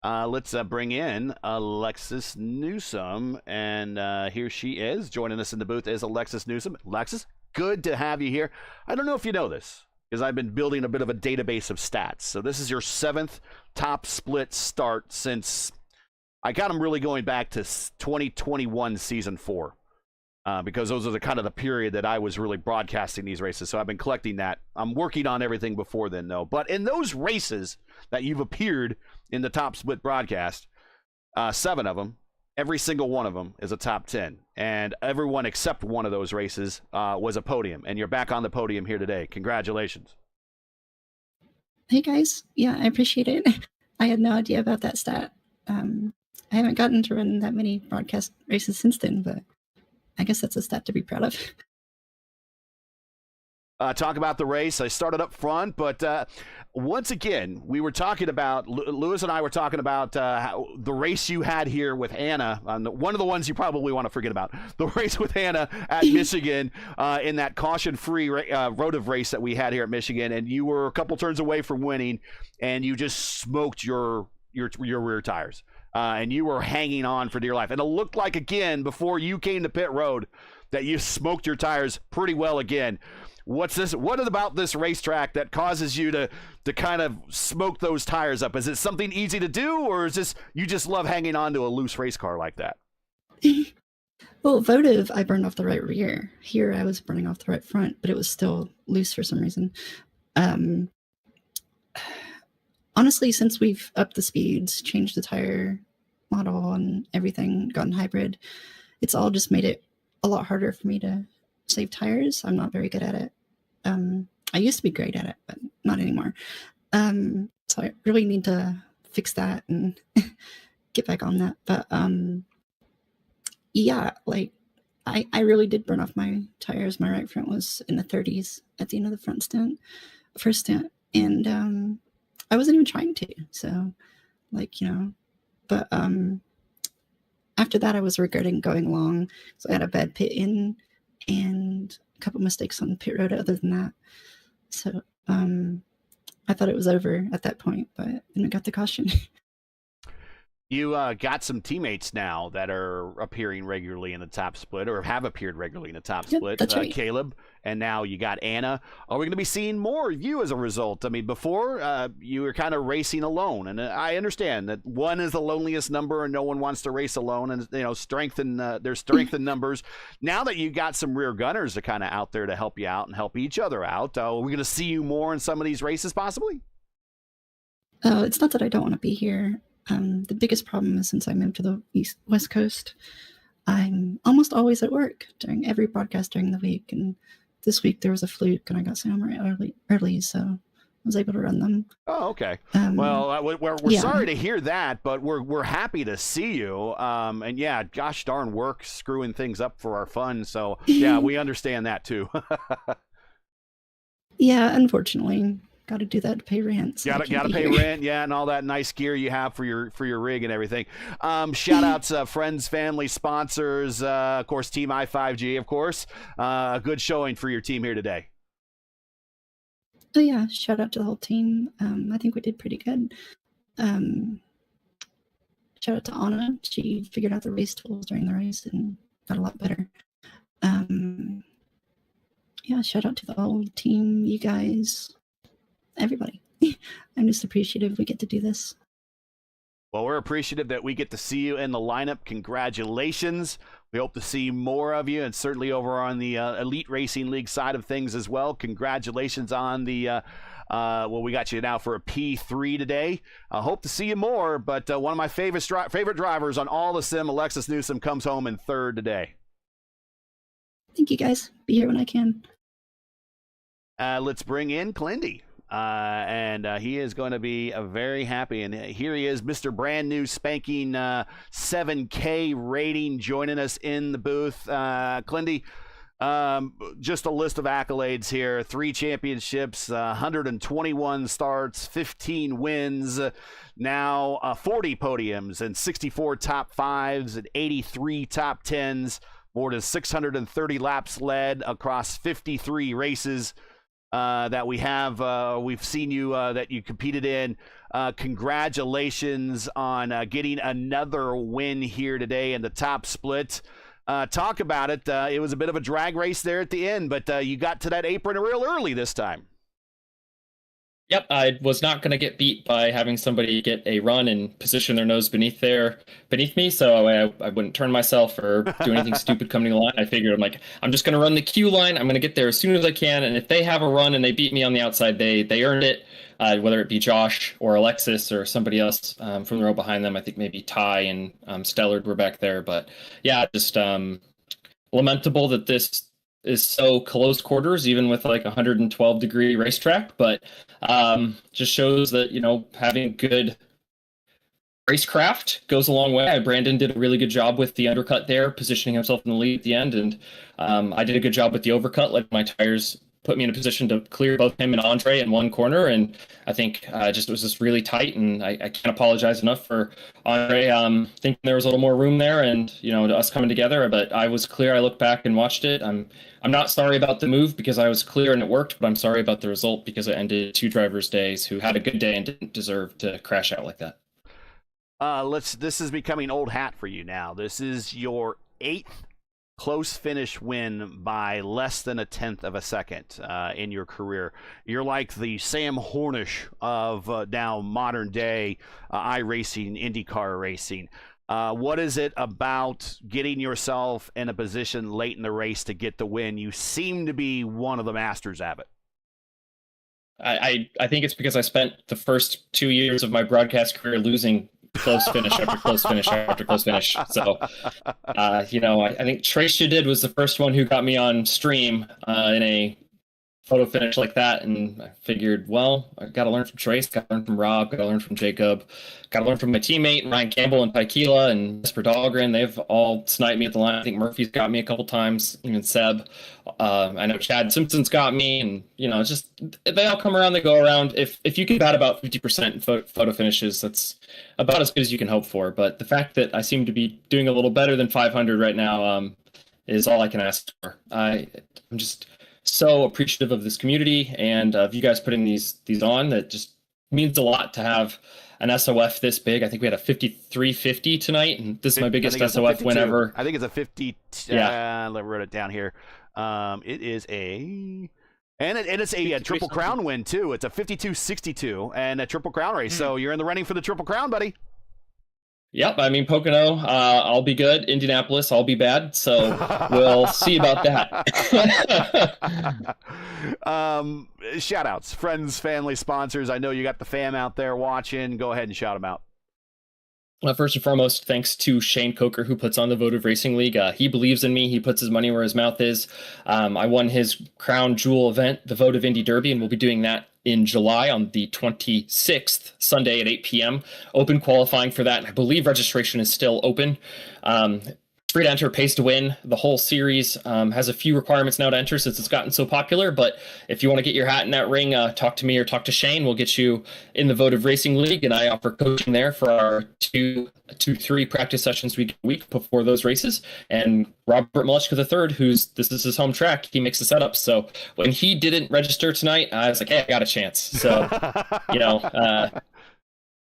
Let's bring in Alexis Newsom, and here she is. Joining us in the booth is Alexis Newsom. Alexis, good to have you here. I don't know if you know this, because I've been building a bit of a database of stats. So this is your 7th top split start since I got them really going back to 2021 season 4. Because those are the kind of the period that I was really broadcasting these races. So I've been collecting that. I'm working on everything before then, though. But in those races that you've appeared in the top split broadcast, 7 of them, every single one of them is a top 10. And everyone except one of those races was a podium. And you're back on the podium here today. Congratulations. Hey, guys. Yeah, I appreciate it. I had no idea about that stat. I haven't gotten to run that many broadcast races since then, but I guess that's a stat to be proud of. Talk about the race. I started up front, but once again, we were talking about, Lewis and I were talking about the race you had here with Anna, one of the ones you probably want to forget about, the race with Anna at Michigan in that caution-free Votive race that we had here at Michigan, and you were a couple turns away from winning, and you just smoked your rear tires. And you were hanging on for dear life. And it looked like, again, before you came to pit road, that you smoked your tires pretty well again. What is about this racetrack that causes you to kind of smoke those tires up? Is it something easy to do, or is this you just love hanging on to a loose race car like that? Well, Votive, I burned off the right rear. Here, I was burning off the right front, but it was still loose for some reason. Honestly, since we've upped the speeds, changed the tire model and everything, gotten hybrid, it's all just made it a lot harder for me to save tires. I'm not very good at it. I used to be great at it, but not anymore. So I really need to fix that and get back on that. But yeah, like I really did burn off my tires. My right front was in the 30s at the end of the first stint. And I wasn't even trying to. So like, but after that I was regretting going long. So I had a bad pit in and a couple mistakes on the pit road other than that. So I thought it was over at that point, but then I got the caution. You got some teammates now that are appearing regularly in the top split, or have appeared regularly in the top split. That's right. Caleb, and now you got Anna. Are we going to be seeing more of you as a result? I mean, before you were kind of racing alone, and I understand that one is the loneliest number, and no one wants to race alone. And there's strength in numbers. Now that you got some rear gunners to kind of out there to help you out and help each other out, are we going to see you more in some of these races, possibly? Oh, it's not that I don't want to be here. The biggest problem is since I moved to the West Coast, I'm almost always at work during every broadcast during the week. And this week there was a fluke and I got sent home early, so I was able to run them. Oh, okay. Well, we're sorry to hear that, but we're happy to see you. And yeah, gosh darn work screwing things up for our fun. So yeah, we understand that too. Yeah, unfortunately. got to do that to pay rent. So Gotta pay rent, yeah, and all that nice gear you have for your rig and everything. Shout outs, friends, family, sponsors, of course, Team I5G, of course. Good showing for your team here today. Oh yeah, shout out to the whole team. I think we did pretty good. Shout out to Anna. She figured out the race tools during the race and got a lot better. Yeah, shout out to the whole team, you guys, everybody. I'm just appreciative we get to do this. Well, we're appreciative that we get to see you in the lineup. Congratulations. We hope to see more of you, and certainly over on the Elite Racing League side of things as well. Congratulations on the well, we got you now for a P3 today. I hope to see you more, but one of my favorite drivers on all the sim, Alexis Newsom, comes home in third today. Thank you, guys. Be here when I can. Let's bring in Clindy. And he is going to be very happy. And here he is, Mr. Brand New Spanking 7K rating, joining us in the booth. Clindy, just a list of accolades here: 3 championships, 121 starts, 15 wins, now 40 podiums, and 64 top 5s, and 83 top 10s, more than 630 laps led across 53 races. That we have, we've seen you that you competed in. Congratulations on getting another win here today in the top split. Talk about it. It was a bit of a drag race there at the end, but you got to that apron real early this time. Yep, I was not going to get beat by having somebody get a run and position their nose beneath me, so I wouldn't turn myself or do anything stupid coming to the line. I figured I'm just going to run the queue line. I'm going to get there as soon as I can, and if they have a run and they beat me on the outside, they earned it. Whether it be Josh or Alexis or somebody else from the row behind them. I think maybe Ty and Stellard were back there, but yeah, just lamentable that this is so close quarters, even with like 112-degree racetrack, but just shows that, having good racecraft goes a long way. Brandon did a really good job with the undercut there, positioning himself in the lead at the end, and I did a good job with the overcut, letting my tires put me in a position to clear both him and Andre in one corner, and I think it was just really tight, and I can't apologize enough for Andre thinking there was a little more room there, and us coming together. But I was clear. I looked back and watched it. I'm not sorry about the move because I was clear and it worked, but I'm sorry about the result because it ended 2 drivers' days who had a good day and didn't deserve to crash out like that. This is becoming old hat for you now. This is your 8th close finish win by less than 1/10 of a second in your career. You're like the Sam Hornish of now modern day iRacing, IndyCar racing. What is it about getting yourself in a position late in the race to get the win? You seem to be one of the masters at it. I think it's because I spent the first 2 years of my broadcast career losing close finish after close finish after close finish. So, I think Trace did was the first one who got me on stream in a photo finish like that, and I figured, well, I got to learn from Trace, got to learn from Rob, got to learn from Jacob, got to learn from my teammate Ryan Campbell and Paikila and Jesper Dahlgren. They've all sniped me at the line. I think Murphy's got me a couple times, even Seb. I know Chad Simpson's got me, and it's just they all come around, they go around. If you can bat about 50% in photo finishes, that's about as good as you can hope for. But the fact that I seem to be doing a little better than 500 right now is all I can ask for. I'm just so appreciative of this community and of you guys putting these on. That just means a lot to have an SOF this big. I think we had a 5350 tonight, and this is my biggest SOF win ever. I think it's a 50. Yeah, I wrote it down here. It is it's a Triple Crown win too. It's a 52-62 and a Triple Crown race. So you're in the running for the Triple Crown, buddy. Yep, I mean, Pocono, I'll be good. Indianapolis, I'll be bad. So we'll see about that. Shout outs, friends, family, sponsors. I know you got the fam out there watching. Go ahead and shout them out. First and foremost, thanks to Shane Coker, who puts on the Votive Racing League. He believes in me. He puts his money where his mouth is. I won his crown jewel event, the Votive Indy Derby, and we'll be doing that in July on the 26th, Sunday at 8 p.m. Open qualifying for that. I believe registration is still open. free to enter, pays to win. The whole series has a few requirements now to enter since it's gotten so popular. But if you want to get your hat in that ring, talk to me or talk to Shane. We'll get you in the Votive Racing League, and I offer coaching there for our 3 practice sessions a week before those races. And Robert Malechka III, this is his home track, he makes the setups. So when he didn't register tonight, I was like, hey, I got a chance. So,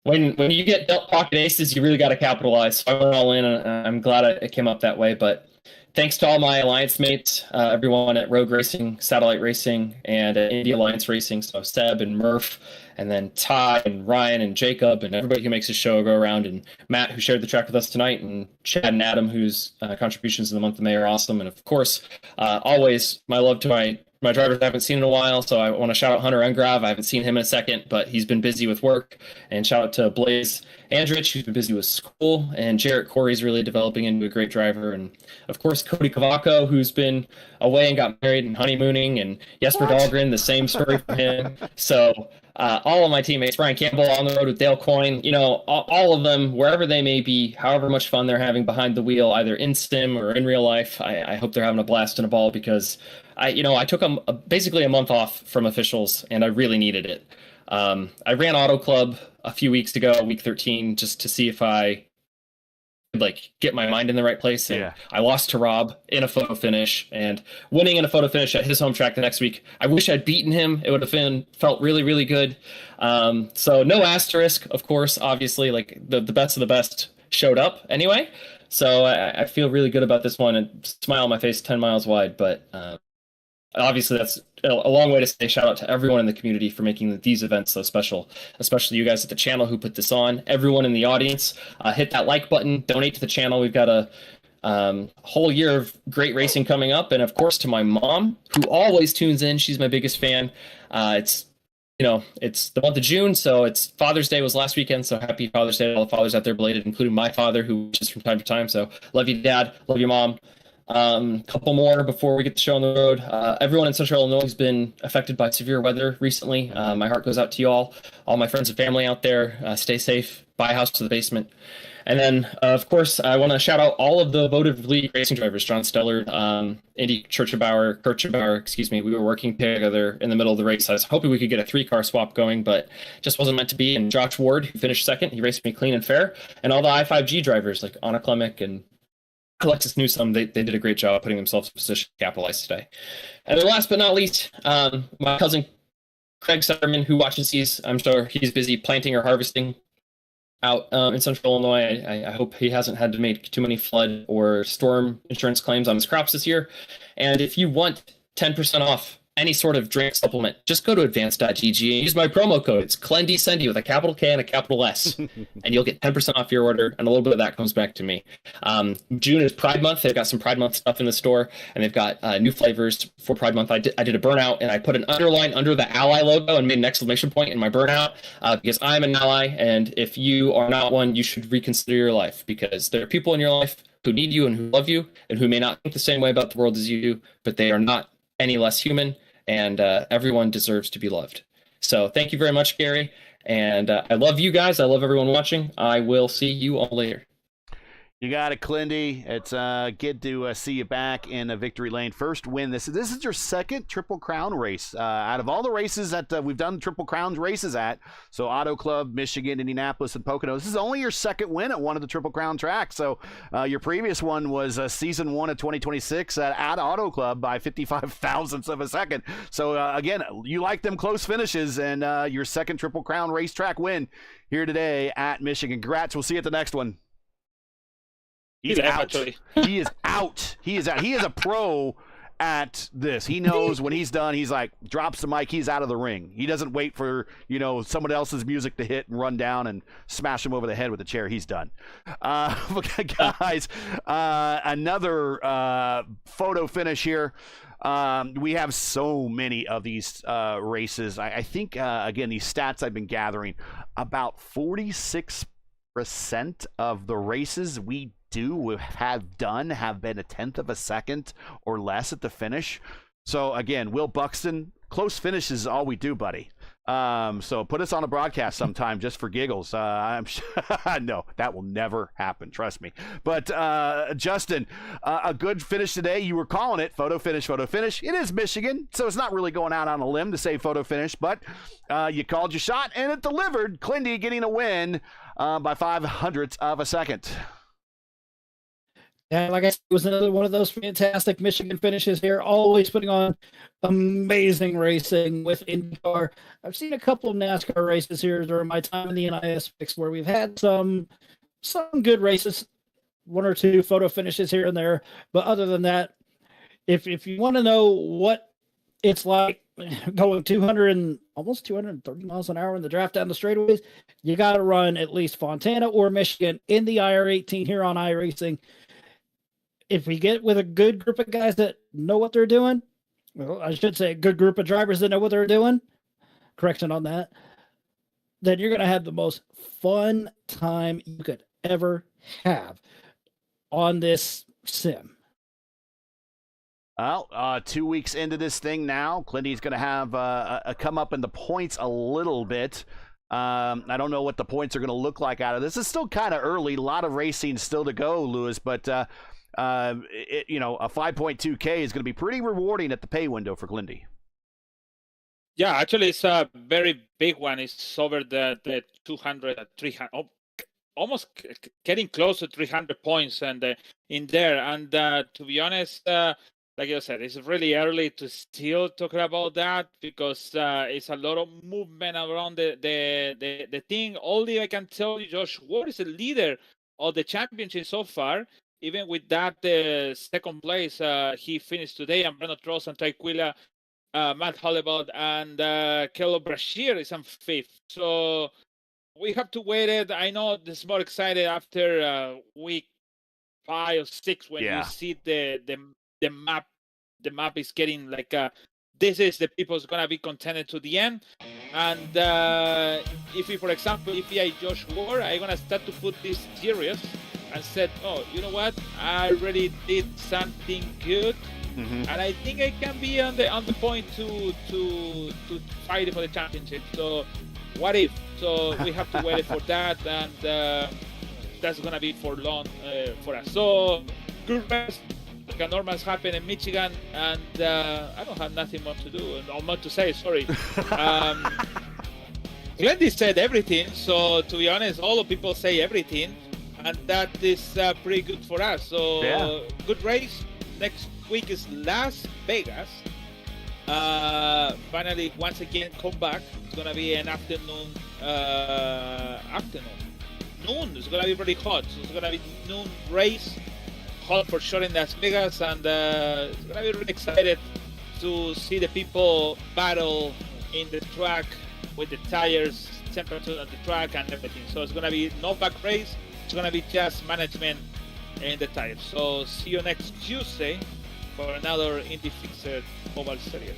When you get dealt pocket aces, you really got to capitalize. So I went all in, and I'm glad it came up that way. But thanks to all my alliance mates, everyone at Rogue Racing, Satellite Racing, and Indy Alliance Racing. So Seb and Murph, and then Ty and Ryan and Jacob, and everybody who makes the show go around, and Matt, who shared the track with us tonight, and Chad and Adam, whose contributions in the month of May are awesome. And of course, always my love to my drivers I haven't seen in a while, so I want to shout out Hunter Ungrav. I haven't seen him in a second, but he's been busy with work. And shout out to Blaze Andrich, who's been busy with school. And Jarrett Corey's really developing into a great driver. And, of course, Cody Cavaco, who's been away and got married and honeymooning. And Jesper Dahlgren, the same story for him. So all of my teammates, Brian Campbell on the road with Dale Coyne, all of them, wherever they may be, however much fun they're having behind the wheel, either in sim or in real life, I hope they're having a blast in a ball, because I took basically a month off from officials, and I really needed it. I ran Auto Club a few weeks ago, week 13, just to see if I could get my mind in the right place. And I lost to Rob in a photo finish, and winning in a photo finish at his home track the next week. I wish I'd beaten him. It would have felt really, really good. So no asterisk, of course, obviously, the best of the best showed up anyway. So I feel really good about this one, and smile on my face 10 miles wide. But obviously, that's a long way to say shout out to everyone in the community for making these events so special, especially you guys at the channel who put this on. Everyone in the audience, hit that like button, donate to the channel. We've got a whole year of great racing coming up. And of course, to my mom, who always tunes in. She's my biggest fan. It's the month of June, so it's Father's Day was last weekend, so happy Father's Day to all the fathers out there belated, including my father, who watches from time to time. So love you, Dad. Love you, Mom. Couple more before we get the show on the road. Everyone in Central Illinois has been affected by severe weather recently. My heart goes out to you all my friends and family out there. Stay safe, buy a house to the basement. And then, of course, I want to shout out all of the Votive League racing drivers, John Stellard, Indy Kirchenbauer, we were working together in the middle of the race. I was hoping we could get a 3-car swap going, but just wasn't meant to be. And Josh Ward, who finished second, he raced me clean and fair. And all the I5G drivers like Anna Klemek and Alexis Newsome, they did a great job putting themselves in position to capitalize today. And then last but not least, my cousin Craig Sutterman, who watches these, I'm sure he's busy planting or harvesting out in Central Illinois. I hope he hasn't had to make too many flood or storm insurance claims on his crops this year. And if you want 10% off any sort of drink supplement, just go to advance.gg and use my promo code. It's CLENDYCENDY with a capital K and a capital S, and you'll get 10% off your order, and a little bit of that comes back to me. June is Pride Month. They've got some Pride Month stuff in the store, and they've got new flavors for Pride Month. I did a burnout, and I put an underline under the ally logo and made an exclamation point in my burnout, because I'm an ally, and if you are not one, you should reconsider your life, because there are people in your life who need you and who love you and who may not think the same way about the world as you do, but they are not any less human. And everyone deserves to be loved. So thank you very much, Gary. And I love you guys. I love everyone watching. I will see you all later. You got it, Clindy. It's good to see you back in a victory lane. First win. This is your second Triple Crown race out of all the races that we've done Triple Crown races at. So Auto Club, Michigan, Indianapolis, and Pocono. This is only your second win at one of the Triple Crown tracks. So your previous one was season 1 of 2026 at Auto Club by 55 thousandths of a second. So again, you like them close finishes, and your second Triple Crown racetrack win here today at Michigan. Congrats. We'll see you at the next one. He's out. He is out. He is out. He is a pro at this. He knows when he's done, he's like, drops the mic, he's out of the ring. He doesn't wait for, someone else's music to hit and run down and smash him over the head with a chair. He's done. Guys, another photo finish here. We have so many of these races. I think, again, these stats I've been gathering, about 46% of the races we have been a tenth of a second or less at the finish. So again, Will Buxton, close finishes is all we do, buddy. So put us on a broadcast sometime just for giggles. I'm no, that will never happen. Trust me. But Justin, a good finish today. You were calling it photo finish, photo finish. It is Michigan, so it's not really going out on a limb to say photo finish, but you called your shot and it delivered. Clindy getting a win by 0.05 of a second. And like I said, it was another one of those fantastic Michigan finishes here, always putting on amazing racing with IndyCar. I've seen a couple of NASCAR races here during my time in the NIS mix where we've had some good races, one or two photo finishes here and there. But other than that, if you want to know what it's like going 200 and almost 230 miles an hour in the draft down the straightaways, you got to run at least Fontana or Michigan in the IR18 here on iRacing. If we get with a good group of guys that know what they're doing, well, I should say a good group of drivers that know what they're doing, correction on that, then you're going to have the most fun time you could ever have on this sim. Well, 2 weeks into this thing now, Clinty's going to have a come up in the points a little bit. I don't know what the points are going to look like out of this. It's still kind of early. A lot of racing still to go, Lewis, but a 5.2K is going to be pretty rewarding at the pay window for Clindy. Yeah, actually, it's a very big one. It's over the 200, 300, almost getting close to 300 points and in there. And to be honest, like you said, it's really early to still talk about that because it's a lot of movement around the thing. Only I can tell you, Josh Ward is the leader of the championship so far. Even with that second place, he finished today, and Brandon Trost and Traquila, Matt Hollebot, and Kello Brashear is on fifth. So we have to wait it. I know this is more excited after week 5 or 6 when you see the map. The map is getting like this is the people who's gonna be contended to the end. And if we, for example, if I Josh Ward, I'm gonna start to put this serious. And said, oh, you know what? I already did something good, and I think I can be on the point to fight for the championship. So, what if? So we have to wait for that, and that's gonna be for long for us. So, good rest. Like normals happen in Michigan, and I don't have nothing more to do, no more to say. Sorry. Glendy said everything. So to be honest, all the people say everything. And that is pretty good for us. So good race. Next week is Las Vegas. Finally, once again, come back. It's gonna be an afternoon. Noon. It's gonna be really hot. So it's gonna be noon race. Hot for sure in Las Vegas, and it's gonna be really excited to see the people battle in the track with the tires, temperature on the track, and everything. So it's gonna be no back race. It's going to be just management in the tires. So see you next Tuesday for another Indy Fixer Oval Series.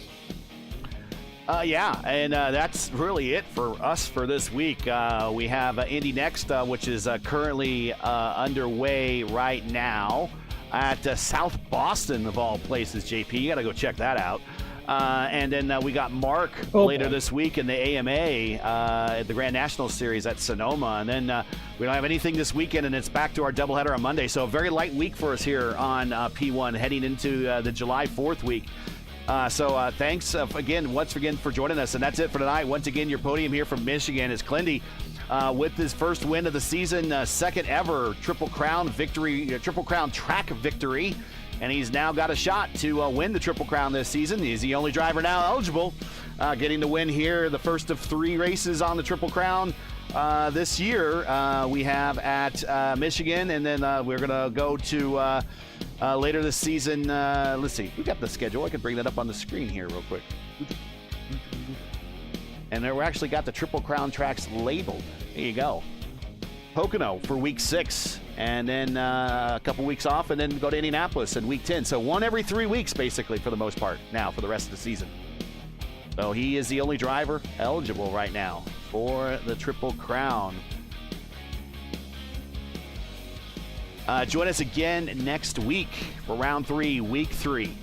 And that's really it for us for this week. We have Indy next, which is currently underway right now at South Boston, of all places, JP. You got to go check that out. And then we got Mark later this week in the AMA at the Grand National Series at Sonoma. And then we don't have anything this weekend, and it's back to our doubleheader on Monday. So a very light week for us here on P1 heading into the July 4th week. So thanks once again for joining us. And that's it for tonight. Once again, your podium here from Michigan is Clindy with his first win of the season, second ever Triple Crown track victory. And he's now got a shot to win the Triple Crown this season. He's the only driver now eligible, getting the win here, the first of 3 races on the Triple Crown this year. We have at Michigan, and then we're going to go to later this season. Let's see. We got the schedule. I can bring that up on the screen here real quick. And there we actually got the Triple Crown tracks labeled. There you go. Pocono for week 6, and then a couple weeks off, and then go to Indianapolis in week 10. So one every 3 weeks, basically, for the most part now for the rest of the season. So he is the only driver eligible right now for the Triple Crown. Join us again next week for round 3, week 3.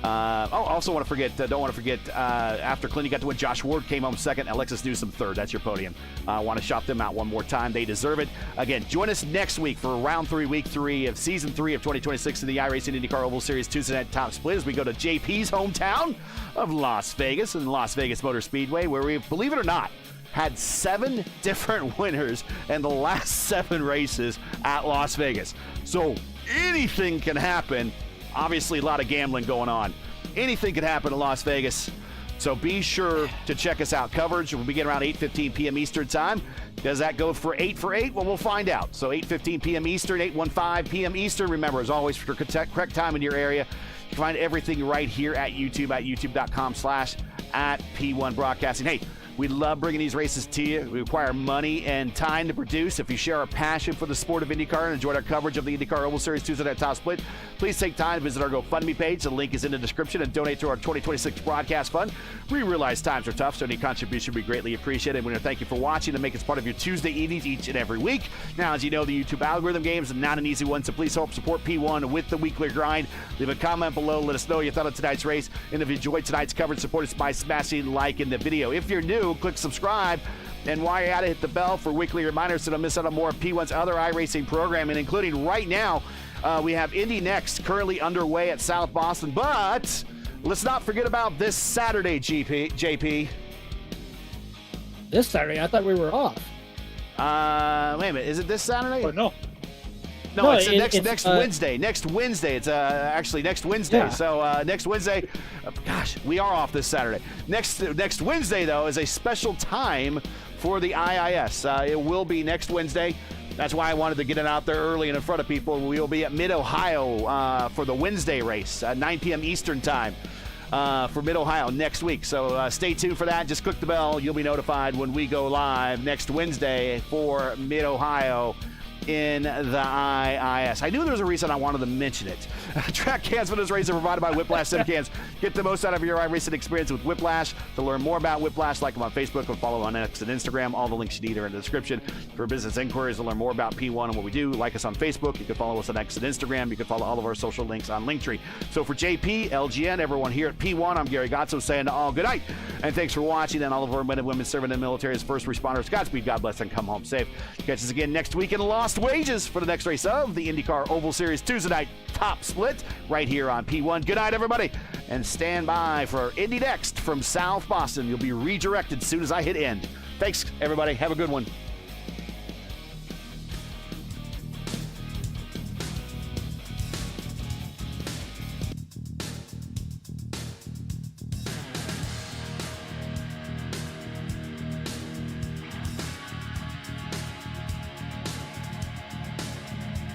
Also want to forget, don't want to forget, after Clinton got to win, Josh Ward came home second, Alexis Newsom third. That's your podium. Want to shout them out one more time. They deserve it. Again, join us next week for round 3, week 3 of season 3 of 2026 in the iRacing IndyCar Oval Series Tuesday night top split as we go to JP's hometown of Las Vegas and Las Vegas Motor Speedway, where we, believe it or not, had 7 different winners in the last 7 races at Las Vegas. So anything can happen. Obviously, a lot of gambling going on. Anything can happen in Las Vegas. So be sure to check us out. Coverage will begin around 8:15 p.m. Eastern time. Does that go for 8 for 8? Well, we'll find out. So 8:15 p.m. Eastern, 8:15 p.m. Eastern. Remember, as always, for correct time in your area, you can find everything right here at YouTube at youtube.com/@P1 Broadcasting. Hey, we love bringing these races to you. We require money and time to produce. If you share our passion for the sport of IndyCar and enjoyed our coverage of the IndyCar Oval Series Tuesday Night Top Split, please take time to visit our GoFundMe page. The link is in the description, and donate to our 2026 broadcast fund. We realize times are tough, so any contribution would be greatly appreciated. We want to thank you for watching and make us part of your Tuesday evenings each and every week. Now, as you know, the YouTube algorithm game is not an easy one, so please help support P1 with the weekly grind. Leave a comment below. Let us know your thought on tonight's race. And if you enjoyed tonight's coverage, support us by smashing like in the video. If you're new, click subscribe. And while you're at it, hit the bell for weekly reminders so don't miss out on more of P1's other iRacing programming, including right now, we have Indy Next currently underway at South Boston. But let's not forget about this Saturday, JP. This Saturday? I thought we were off. Wait a minute. Is it this Saturday? Oh, no. No, it's next Wednesday. Next Wednesday. It's actually next Wednesday. Yeah. So next Wednesday, gosh, we are off this Saturday. Next Wednesday, though, is a special time for the IIS. It will be next Wednesday. That's why I wanted to get it out there early and in front of people. We will be at Mid-Ohio for the Wednesday race, 9 p.m. Eastern time. For Mid-Ohio next week. So stay tuned for that. Just click the bell. You'll be notified when we go live next Wednesday for Mid-Ohio in the IIS. I knew there was a reason I wanted to mention it. Track cans for this race are provided by Whiplash Sim Cans. Get the most out of your iRacing experience with Whiplash. To learn more about Whiplash, like them on Facebook or follow on X and Instagram. All the links you need are in the description. For business inquiries to learn more about P1 and what we do, like us on Facebook. You can follow us on X and Instagram. You can follow all of our social links on Linktree. So for JP, LGN, everyone here at P1, I'm Gary Gotzo saying all good night. And thanks for watching. And all of our men and women serving in the military as first responders. Godspeed, God bless, and come home safe. Catch us again next week in Lost Wages for the next race of the IndyCar Oval Series Tuesday night top split right here on P1. Good night, everybody, and stand by for Indy Next from South Boston. You'll be redirected as soon as I hit end. Thanks, everybody. Have a good one.